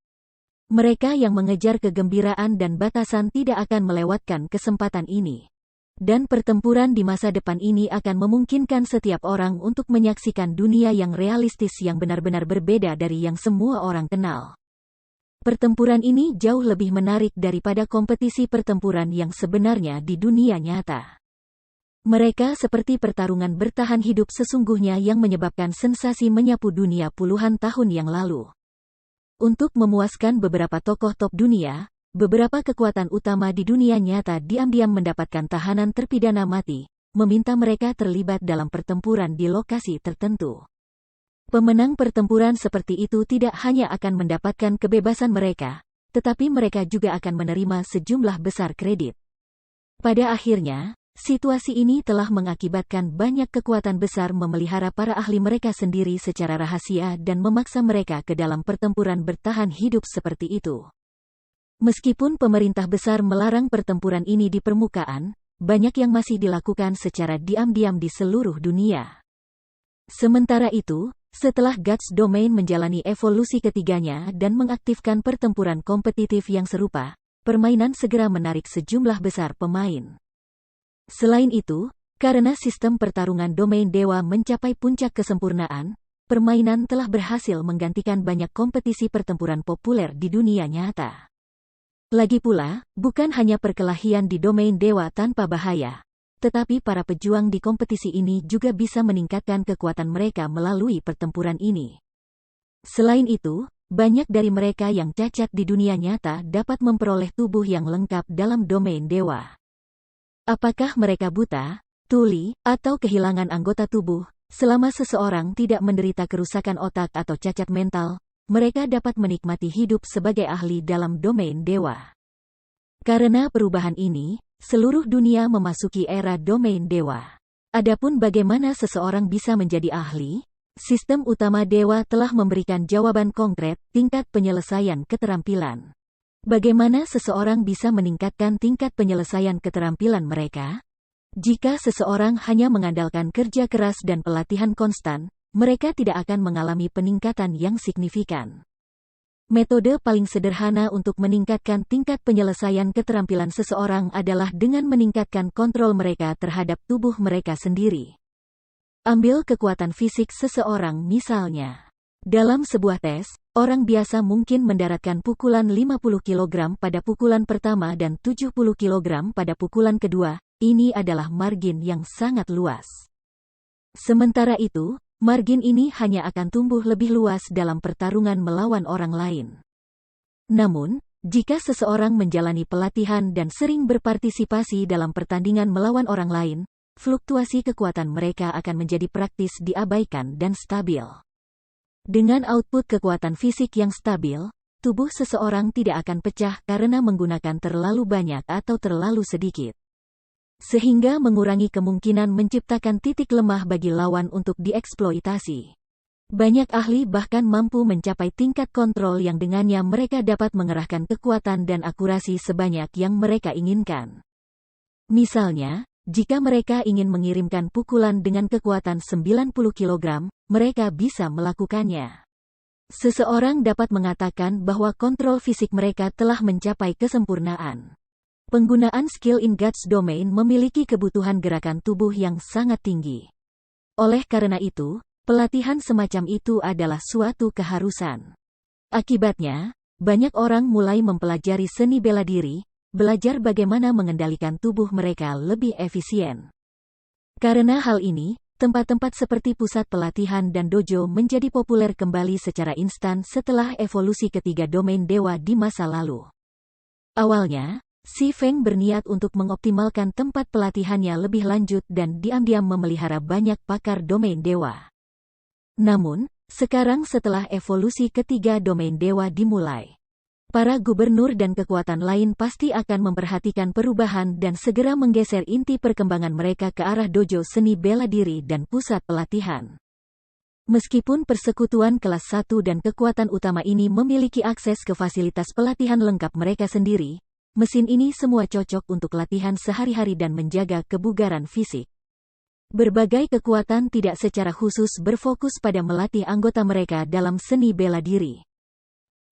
Mereka yang mengejar kegembiraan dan batasan tidak akan melewatkan kesempatan ini. Dan pertempuran di masa depan ini akan memungkinkan setiap orang untuk menyaksikan dunia yang realistis yang benar-benar berbeda dari yang semua orang kenal. Pertempuran ini jauh lebih menarik daripada kompetisi pertempuran yang sebenarnya di dunia nyata. Mereka seperti pertarungan bertahan hidup sesungguhnya yang menyebabkan sensasi menyapu dunia puluhan tahun yang lalu. Untuk memuaskan beberapa tokoh top dunia, beberapa kekuatan utama di dunia nyata diam-diam mendapatkan tahanan terpidana mati, meminta mereka terlibat dalam pertempuran di lokasi tertentu. Pemenang pertempuran seperti itu tidak hanya akan mendapatkan kebebasan mereka, tetapi mereka juga akan menerima sejumlah besar kredit. Pada akhirnya, situasi ini telah mengakibatkan banyak kekuatan besar memelihara para ahli mereka sendiri secara rahasia dan memaksa mereka ke dalam pertempuran bertahan hidup seperti itu. Meskipun pemerintah besar melarang pertempuran ini di permukaan, banyak yang masih dilakukan secara diam-diam di seluruh dunia. Sementara itu, setelah Guts Domain menjalani evolusi ketiganya dan mengaktifkan pertempuran kompetitif yang serupa, permainan segera menarik sejumlah besar pemain. Selain itu, karena sistem pertarungan domain dewa mencapai puncak kesempurnaan, permainan telah berhasil menggantikan banyak kompetisi pertempuran populer di dunia nyata. Lagi pula, bukan hanya perkelahian di domain dewa tanpa bahaya, tetapi para pejuang di kompetisi ini juga bisa meningkatkan kekuatan mereka melalui pertempuran ini. Selain itu, banyak dari mereka yang cacat di dunia nyata dapat memperoleh tubuh yang lengkap dalam domain dewa. Apakah mereka buta, tuli, atau kehilangan anggota tubuh, selama seseorang tidak menderita kerusakan otak atau cacat mental, mereka dapat menikmati hidup sebagai ahli dalam domain dewa. Karena perubahan ini, seluruh dunia memasuki era domain dewa. Adapun bagaimana seseorang bisa menjadi ahli, sistem utama dewa telah memberikan jawaban konkret, tingkat penyelesaian keterampilan. Bagaimana seseorang bisa meningkatkan tingkat penyelesaian keterampilan mereka? Jika seseorang hanya mengandalkan kerja keras dan pelatihan konstan, mereka tidak akan mengalami peningkatan yang signifikan. Metode paling sederhana untuk meningkatkan tingkat penyelesaian keterampilan seseorang adalah dengan meningkatkan kontrol mereka terhadap tubuh mereka sendiri. Ambil kekuatan fisik seseorang misalnya. Dalam sebuah tes, orang biasa mungkin mendaratkan pukulan 50 kg pada pukulan pertama dan 70 kg pada pukulan kedua. Ini adalah margin yang sangat luas. Sementara itu, margin ini hanya akan tumbuh lebih luas dalam pertarungan melawan orang lain. Namun, jika seseorang menjalani pelatihan dan sering berpartisipasi dalam pertandingan melawan orang lain, fluktuasi kekuatan mereka akan menjadi praktis diabaikan dan stabil. Dengan output kekuatan fisik yang stabil, tubuh seseorang tidak akan pecah karena menggunakan terlalu banyak atau terlalu sedikit. Sehingga mengurangi kemungkinan menciptakan titik lemah bagi lawan untuk dieksploitasi. Banyak ahli bahkan mampu mencapai tingkat kontrol yang dengannya mereka dapat mengerahkan kekuatan dan akurasi sebanyak yang mereka inginkan. Misalnya, jika mereka ingin mengirimkan pukulan dengan kekuatan 90 kg, mereka bisa melakukannya. Seseorang dapat mengatakan bahwa kontrol fisik mereka telah mencapai kesempurnaan. Penggunaan skill in Guts Domain memiliki kebutuhan gerakan tubuh yang sangat tinggi. Oleh karena itu, pelatihan semacam itu adalah suatu keharusan. Akibatnya, banyak orang mulai mempelajari seni bela diri, belajar bagaimana mengendalikan tubuh mereka lebih efisien. Karena hal ini, tempat-tempat seperti pusat pelatihan dan dojo menjadi populer kembali secara instan setelah evolusi ketiga domain dewa di masa lalu. Awalnya, Si Feng berniat untuk mengoptimalkan tempat pelatihannya lebih lanjut dan diam-diam memelihara banyak pakar domain dewa. Namun, sekarang setelah evolusi ketiga domain dewa dimulai, para gubernur dan kekuatan lain pasti akan memperhatikan perubahan dan segera menggeser inti perkembangan mereka ke arah dojo seni bela diri dan pusat pelatihan. Meskipun persekutuan kelas 1 dan kekuatan utama ini memiliki akses ke fasilitas pelatihan lengkap mereka sendiri, mesin ini semua cocok untuk latihan sehari-hari dan menjaga kebugaran fisik. Berbagai kekuatan tidak secara khusus berfokus pada melatih anggota mereka dalam seni bela diri.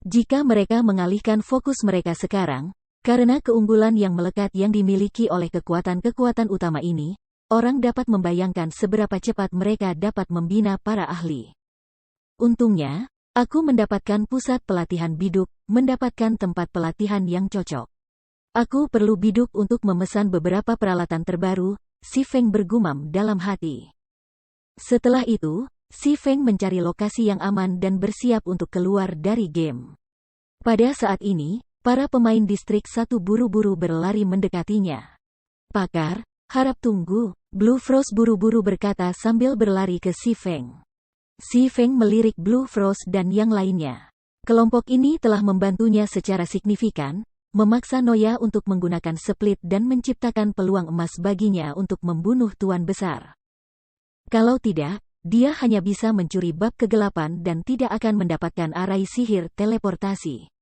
Jika mereka mengalihkan fokus mereka sekarang, karena keunggulan yang melekat yang dimiliki oleh kekuatan-kekuatan utama ini, orang dapat membayangkan seberapa cepat mereka dapat membina para ahli. Untungnya, aku mendapatkan pusat pelatihan biduk, mendapatkan tempat pelatihan yang cocok. Aku perlu biduk untuk memesan beberapa peralatan terbaru, Si Feng bergumam dalam hati. Setelah itu, Si Feng mencari lokasi yang aman dan bersiap untuk keluar dari game. Pada saat ini, para pemain distrik 1 buru-buru berlari mendekatinya. Pakar, harap tunggu, Blue Frost buru-buru berkata sambil berlari ke Si Feng. Si Feng melirik Blue Frost dan yang lainnya. Kelompok ini telah membantunya secara signifikan, memaksa Noya untuk menggunakan split dan menciptakan peluang emas baginya untuk membunuh Tuan Besar. Kalau tidak, dia hanya bisa mencuri bab kegelapan dan tidak akan mendapatkan arai sihir teleportasi.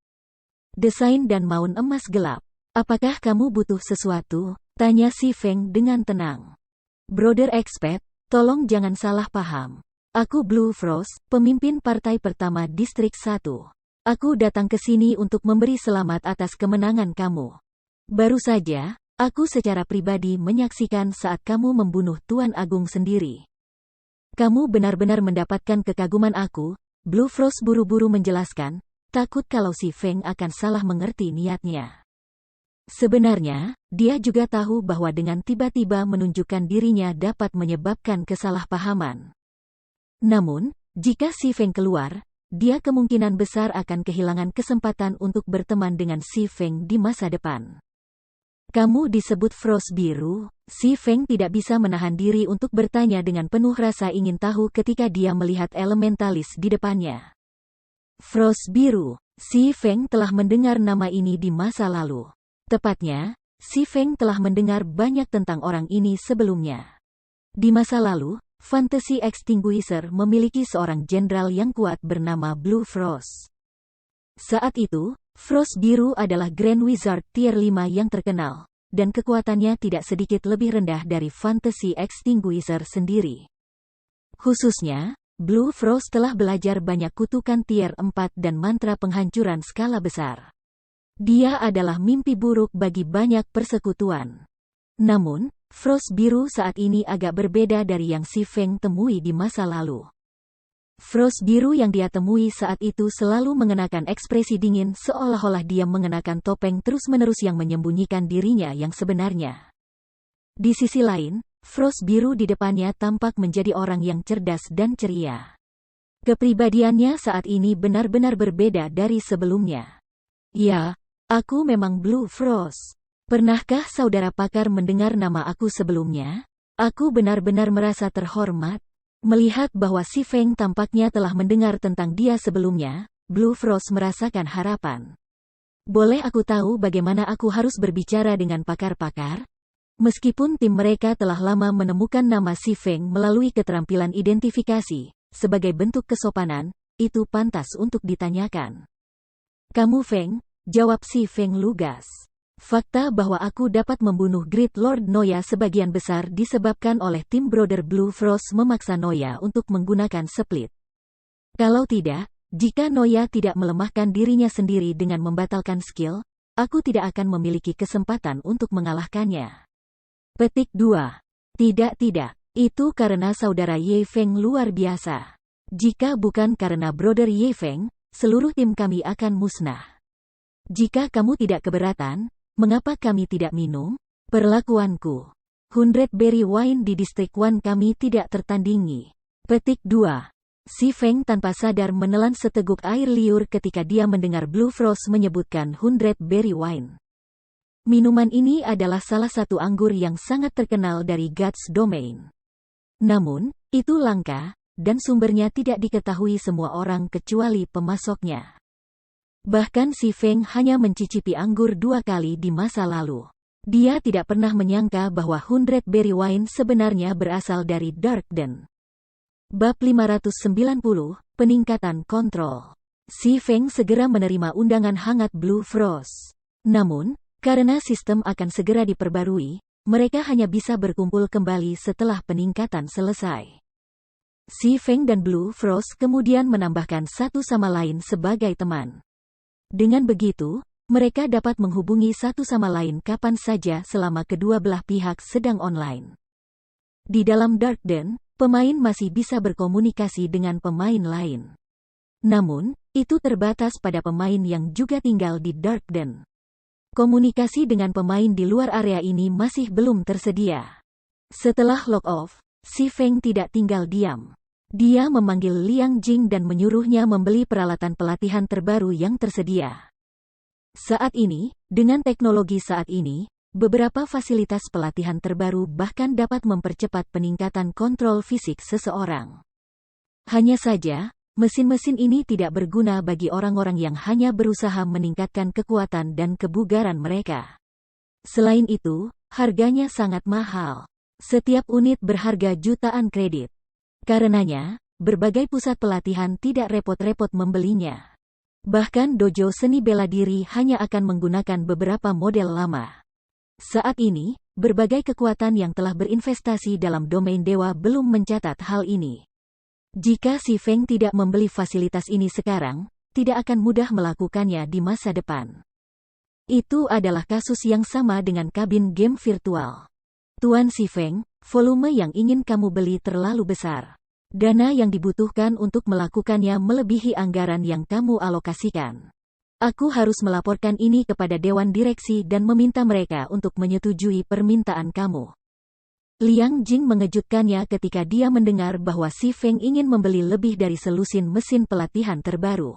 Desain dan maun emas gelap. Apakah kamu butuh sesuatu? Tanya Si Feng dengan tenang. Brother Expert, tolong jangan salah paham. Aku Blue Frost, pemimpin partai pertama Distrik 1. Aku datang ke sini untuk memberi selamat atas kemenangan kamu. Baru saja, aku secara pribadi menyaksikan saat kamu membunuh Tuan Agung sendiri. Kamu benar-benar mendapatkan kekaguman aku, Blue Frost buru-buru menjelaskan, takut kalau Si Feng akan salah mengerti niatnya. Sebenarnya, dia juga tahu bahwa dengan tiba-tiba menunjukkan dirinya dapat menyebabkan kesalahpahaman. Namun, jika Si Feng keluar, dia kemungkinan besar akan kehilangan kesempatan untuk berteman dengan Si Feng di masa depan. Kamu disebut Frost Biru? Si Feng tidak bisa menahan diri untuk bertanya dengan penuh rasa ingin tahu ketika dia melihat elementalis di depannya. Frost Biru. Si Feng telah mendengar nama ini di masa lalu. Tepatnya, Si Feng telah mendengar banyak tentang orang ini sebelumnya. Di masa lalu, Fantasy Extinguisher memiliki seorang jenderal yang kuat bernama Blue Frost. Saat itu, Frost Biru adalah Grand Wizard Tier 5 yang terkenal, dan kekuatannya tidak sedikit lebih rendah dari Fantasy Extinguisher sendiri. Khususnya, Blue Frost telah belajar banyak kutukan Tier 4 dan mantra penghancuran skala besar. Dia adalah mimpi buruk bagi banyak persekutuan. Namun, Frost Biru saat ini agak berbeda dari yang Si Feng temui di masa lalu. Frost Biru yang dia temui saat itu selalu mengenakan ekspresi dingin seolah-olah dia mengenakan topeng terus-menerus yang menyembunyikan dirinya yang sebenarnya. Di sisi lain, Frost Biru di depannya tampak menjadi orang yang cerdas dan ceria. Kepribadiannya saat ini benar-benar berbeda dari sebelumnya. Ya, aku memang Blue Frost. Pernahkah saudara pakar mendengar nama aku sebelumnya? Aku benar-benar merasa terhormat. Melihat bahwa Si Feng tampaknya telah mendengar tentang dia sebelumnya, Blue Frost merasakan harapan. Boleh aku tahu bagaimana aku harus berbicara dengan pakar-pakar? Meskipun tim mereka telah lama menemukan nama Si Feng melalui keterampilan identifikasi, sebagai bentuk kesopanan, itu pantas untuk ditanyakan. Kamu Feng? Jawab Si Feng lugas. Fakta bahwa aku dapat membunuh Great Lord Noya sebagian besar disebabkan oleh tim Brother Blue Frost memaksa Noya untuk menggunakan split. Kalau tidak, jika Noya tidak melemahkan dirinya sendiri dengan membatalkan skill, aku tidak akan memiliki kesempatan untuk mengalahkannya. Petik 2. Tidak, itu karena saudara Ye Feng luar biasa. Jika bukan karena Brother Ye Feng, seluruh tim kami akan musnah. Jika kamu tidak keberatan, mengapa kami tidak minum? Perlakuanku. 100 berry wine di distrik 1 kami tidak tertandingi. Petik 2. Si Feng tanpa sadar menelan seteguk air liur ketika dia mendengar Blue Frost menyebutkan 100 berry wine. Minuman ini adalah salah satu anggur yang sangat terkenal dari Guts Domain. Namun, itu langka, dan sumbernya tidak diketahui semua orang kecuali pemasoknya. Bahkan Si Feng hanya mencicipi anggur 2 kali di masa lalu. Dia tidak pernah menyangka bahwa 100 Berry Wine sebenarnya berasal dari Dark Den. Bab 590, Peningkatan Kontrol. Si Feng segera menerima undangan hangat Blue Frost. Namun, karena sistem akan segera diperbarui, mereka hanya bisa berkumpul kembali setelah peningkatan selesai. Si Feng dan Blue Frost kemudian menambahkan satu sama lain sebagai teman. Dengan begitu, mereka dapat menghubungi satu sama lain kapan saja selama kedua belah pihak sedang online. Di dalam Dark Den, pemain masih bisa berkomunikasi dengan pemain lain. Namun, itu terbatas pada pemain yang juga tinggal di Dark Den. Komunikasi dengan pemain di luar area ini masih belum tersedia. Setelah log off, Si Feng tidak tinggal diam. Dia memanggil Liang Jing dan menyuruhnya membeli peralatan pelatihan terbaru yang tersedia. Saat ini, dengan teknologi saat ini, beberapa fasilitas pelatihan terbaru bahkan dapat mempercepat peningkatan kontrol fisik seseorang. Hanya saja, mesin-mesin ini tidak berguna bagi orang-orang yang hanya berusaha meningkatkan kekuatan dan kebugaran mereka. Selain itu, harganya sangat mahal. Setiap unit berharga jutaan kredit. Karenanya, berbagai pusat pelatihan tidak repot-repot membelinya. Bahkan dojo seni bela diri hanya akan menggunakan beberapa model lama. Saat ini, berbagai kekuatan yang telah berinvestasi dalam domain dewa belum mencatat hal ini. Jika Si Feng tidak membeli fasilitas ini sekarang, tidak akan mudah melakukannya di masa depan. Itu adalah kasus yang sama dengan kabin game virtual. Tuan Si Feng, volume yang ingin kamu beli terlalu besar. Dana yang dibutuhkan untuk melakukannya melebihi anggaran yang kamu alokasikan. Aku harus melaporkan ini kepada Dewan Direksi dan meminta mereka untuk menyetujui permintaan kamu. Liang Jing mengejutkannya ketika dia mendengar bahwa Si Feng ingin membeli lebih dari selusin mesin pelatihan terbaru.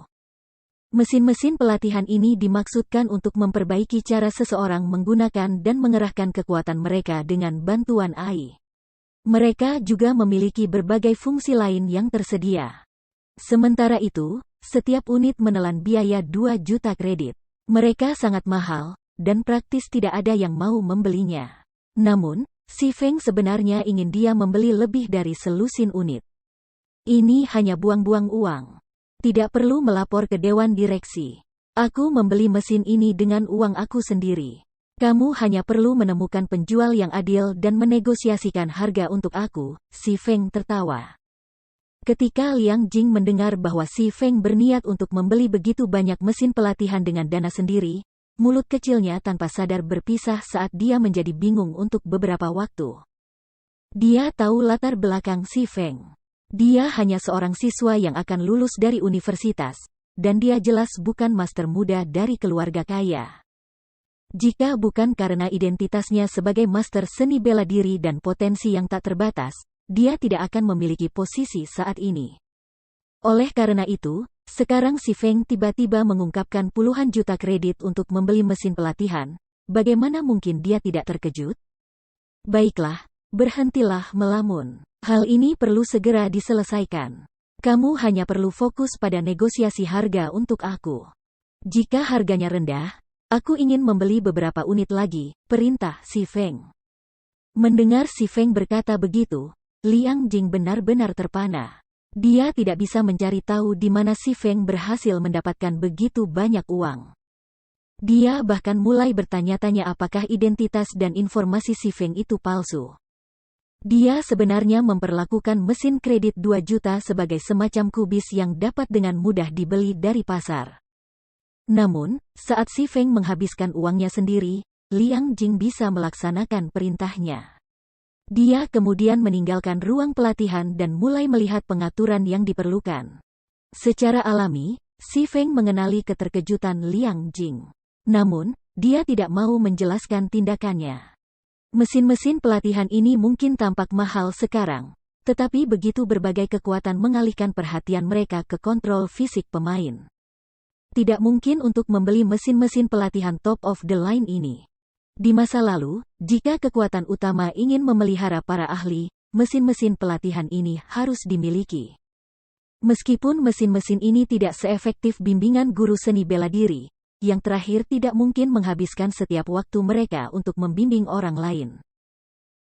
Mesin-mesin pelatihan ini dimaksudkan untuk memperbaiki cara seseorang menggunakan dan mengerahkan kekuatan mereka dengan bantuan AI. Mereka juga memiliki berbagai fungsi lain yang tersedia. Sementara itu, setiap unit menelan biaya 2 juta kredit. Mereka sangat mahal, dan praktis tidak ada yang mau membelinya. Namun, Si Feng sebenarnya ingin dia membeli lebih dari selusin unit. Ini hanya buang-buang uang. Tidak perlu melapor ke Dewan Direksi. Aku membeli mesin ini dengan uang aku sendiri. Kamu hanya perlu menemukan penjual yang adil dan menegosiasikan harga untuk aku. Si Feng tertawa. Ketika Liang Jing mendengar bahwa Si Feng berniat untuk membeli begitu banyak mesin pelatihan dengan dana sendiri, mulut kecilnya tanpa sadar berpisah saat dia menjadi bingung untuk beberapa waktu. Dia tahu latar belakang Si Feng. Dia hanya seorang siswa yang akan lulus dari universitas, dan dia jelas bukan master muda dari keluarga kaya. Jika bukan karena identitasnya sebagai master seni bela diri dan potensi yang tak terbatas, dia tidak akan memiliki posisi saat ini. Oleh karena itu, sekarang Si Feng tiba-tiba mengungkapkan puluhan juta kredit untuk membeli mesin pelatihan. Bagaimana mungkin dia tidak terkejut? Baiklah, berhentilah melamun. Hal ini perlu segera diselesaikan. Kamu hanya perlu fokus pada negosiasi harga untuk aku. Jika harganya rendah, aku ingin membeli beberapa unit lagi, perintah Si Feng. Mendengar Si Feng berkata begitu, Liang Jing benar-benar terpana. Dia tidak bisa mencari tahu di mana Si Feng berhasil mendapatkan begitu banyak uang. Dia bahkan mulai bertanya-tanya apakah identitas dan informasi Si Feng itu palsu. Dia sebenarnya memperlakukan mesin kredit 2 juta sebagai semacam kubis yang dapat dengan mudah dibeli dari pasar. Namun, saat Si Feng menghabiskan uangnya sendiri, Liang Jing bisa melaksanakan perintahnya. Dia kemudian meninggalkan ruang pelatihan dan mulai melihat pengaturan yang diperlukan. Secara alami, Si Feng mengenali keterkejutan Liang Jing. Namun, dia tidak mau menjelaskan tindakannya. Mesin-mesin pelatihan ini mungkin tampak mahal sekarang, tetapi begitu berbagai kekuatan mengalihkan perhatian mereka ke kontrol fisik pemain. Tidak mungkin untuk membeli mesin-mesin pelatihan top of the line ini. Di masa lalu, jika kekuatan utama ingin memelihara para ahli, mesin-mesin pelatihan ini harus dimiliki. Meskipun mesin-mesin ini tidak seefektif bimbingan guru seni bela diri, yang terakhir tidak mungkin menghabiskan setiap waktu mereka untuk membimbing orang lain.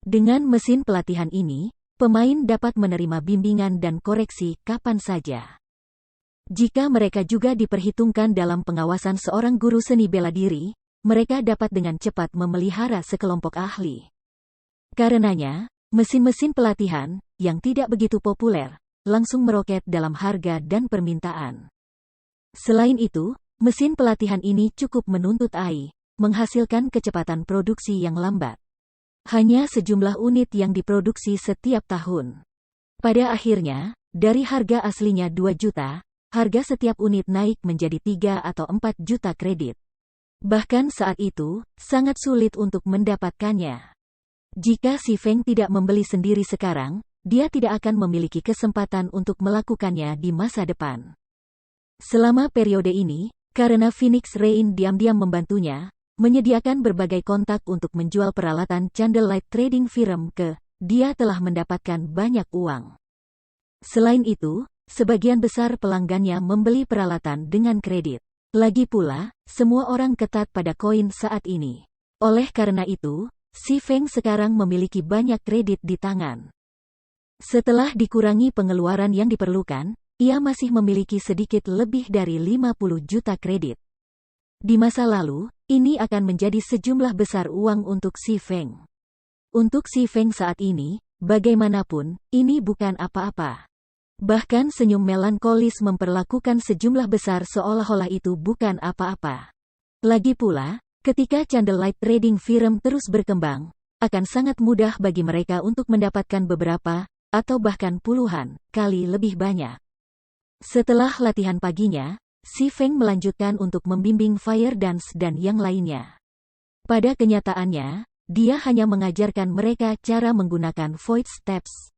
Dengan mesin pelatihan ini, pemain dapat menerima bimbingan dan koreksi kapan saja. Jika mereka juga diperhitungkan dalam pengawasan seorang guru seni bela diri, mereka dapat dengan cepat memelihara sekelompok ahli. Karenanya, mesin-mesin pelatihan, yang tidak begitu populer, langsung meroket dalam harga dan permintaan. Selain itu, mesin pelatihan ini cukup menuntut AI, menghasilkan kecepatan produksi yang lambat. Hanya sejumlah unit yang diproduksi setiap tahun. Pada akhirnya, dari harga aslinya 2 juta, harga setiap unit naik menjadi 3 atau 4 juta kredit. Bahkan saat itu, sangat sulit untuk mendapatkannya. Jika Si Feng tidak membeli sendiri sekarang, dia tidak akan memiliki kesempatan untuk melakukannya di masa depan. Selama periode ini, karena Phoenix Rain diam-diam membantunya, menyediakan berbagai kontak untuk menjual peralatan Candlelight Trading Firm dia telah mendapatkan banyak uang. Selain itu, sebagian besar pelanggannya membeli peralatan dengan kredit. Lagi pula, semua orang ketat pada koin saat ini. Oleh karena itu, Si Feng sekarang memiliki banyak kredit di tangan. Setelah dikurangi pengeluaran yang diperlukan, ia masih memiliki sedikit lebih dari 50 juta kredit. Di masa lalu, ini akan menjadi sejumlah besar uang untuk Si Feng. Untuk Si Feng saat ini, bagaimanapun, ini bukan apa-apa. Bahkan senyum melankolis memperlakukan sejumlah besar seolah-olah itu bukan apa-apa. Lagi pula, ketika Candlelight Trading Firm terus berkembang, akan sangat mudah bagi mereka untuk mendapatkan beberapa, atau bahkan puluhan, kali lebih banyak. Setelah latihan paginya, Si Feng melanjutkan untuk membimbing Fire Dance dan yang lainnya. Pada kenyataannya, dia hanya mengajarkan mereka cara menggunakan Void Steps.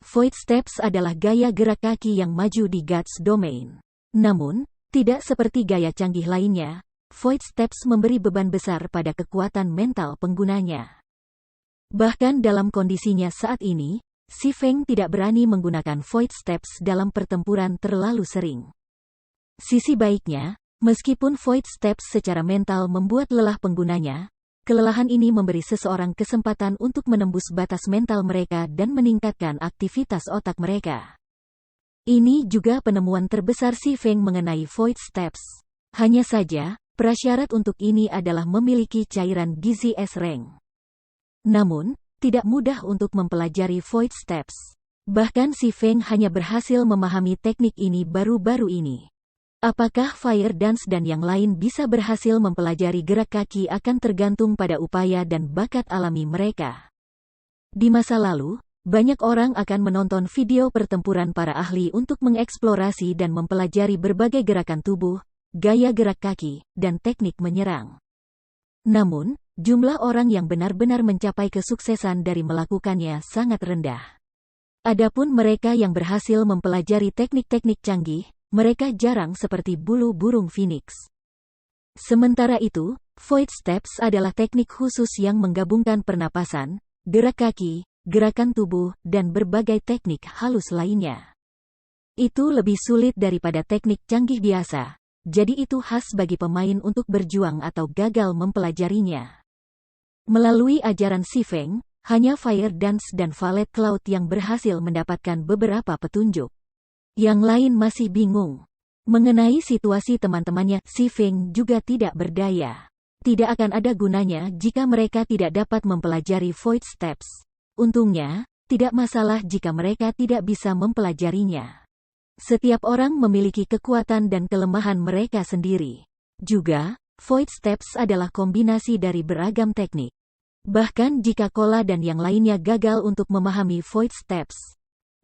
Void Steps adalah gaya gerak kaki yang maju di God's Domain. Namun, tidak seperti gaya canggih lainnya, Void Steps memberi beban besar pada kekuatan mental penggunanya. Bahkan dalam kondisinya saat ini, Si Feng tidak berani menggunakan Void Steps dalam pertempuran terlalu sering. Sisi baiknya, meskipun Void Steps secara mental membuat lelah penggunanya, kelelahan ini memberi seseorang kesempatan untuk menembus batas mental mereka dan meningkatkan aktivitas otak mereka. Ini juga penemuan terbesar Si Feng mengenai Void Steps. Hanya saja, prasyarat untuk ini adalah memiliki cairan gizi S-Rank. Namun, tidak mudah untuk mempelajari Void Steps. Bahkan Si Feng hanya berhasil memahami teknik ini baru-baru ini. Apakah Fire Dance dan yang lain bisa berhasil mempelajari gerak kaki akan tergantung pada upaya dan bakat alami mereka. Di masa lalu, banyak orang akan menonton video pertempuran para ahli untuk mengeksplorasi dan mempelajari berbagai gerakan tubuh, gaya gerak kaki, dan teknik menyerang. Namun, jumlah orang yang benar-benar mencapai kesuksesan dari melakukannya sangat rendah. Adapun mereka yang berhasil mempelajari teknik-teknik canggih, mereka jarang seperti bulu burung phoenix. Sementara itu, Void Steps adalah teknik khusus yang menggabungkan pernapasan, gerak kaki, gerakan tubuh, dan berbagai teknik halus lainnya. Itu lebih sulit daripada teknik canggih biasa, jadi itu khas bagi pemain untuk berjuang atau gagal mempelajarinya. Melalui ajaran Si Feng, hanya Fire Dance dan Valet Cloud yang berhasil mendapatkan beberapa petunjuk. Yang lain masih bingung. Mengenai situasi teman-temannya, Si Feng juga tidak berdaya. Tidak akan ada gunanya jika mereka tidak dapat mempelajari Void Steps. Untungnya, tidak masalah jika mereka tidak bisa mempelajarinya. Setiap orang memiliki kekuatan dan kelemahan mereka sendiri. Juga, Void Steps adalah kombinasi dari beragam teknik. Bahkan jika Kola dan yang lainnya gagal untuk memahami Void Steps,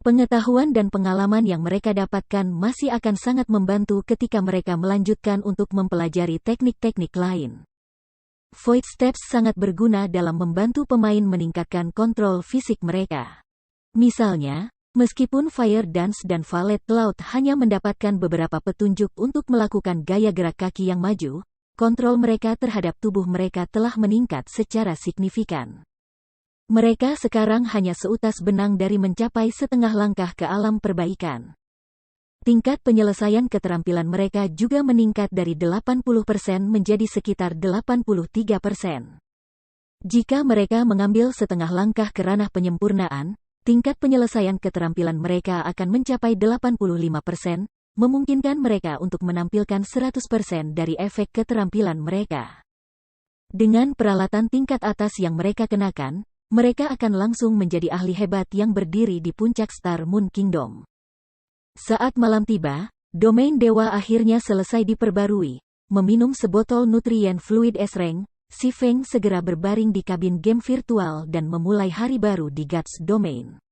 pengetahuan dan pengalaman yang mereka dapatkan masih akan sangat membantu ketika mereka melanjutkan untuk mempelajari teknik-teknik lain. Void Steps sangat berguna dalam membantu pemain meningkatkan kontrol fisik mereka. Misalnya, meskipun Fire Dance dan Valet Cloud hanya mendapatkan beberapa petunjuk untuk melakukan gaya gerak kaki yang maju, kontrol mereka terhadap tubuh mereka telah meningkat secara signifikan. Mereka sekarang hanya seutas benang dari mencapai setengah langkah ke alam perbaikan. Tingkat penyelesaian keterampilan mereka juga meningkat dari 80% menjadi sekitar 83%. Jika mereka mengambil setengah langkah ke ranah penyempurnaan, tingkat penyelesaian keterampilan mereka akan mencapai 85%, memungkinkan mereka untuk menampilkan 100% dari efek keterampilan mereka. Dengan peralatan tingkat atas yang mereka kenakan, mereka akan langsung menjadi ahli hebat yang berdiri di puncak Star Moon Kingdom. Saat malam tiba, domain dewa akhirnya selesai diperbarui. Meminum sebotol nutrien fluid es-rank, si Feng segera berbaring di kabin game virtual dan memulai hari baru di Gods Domain.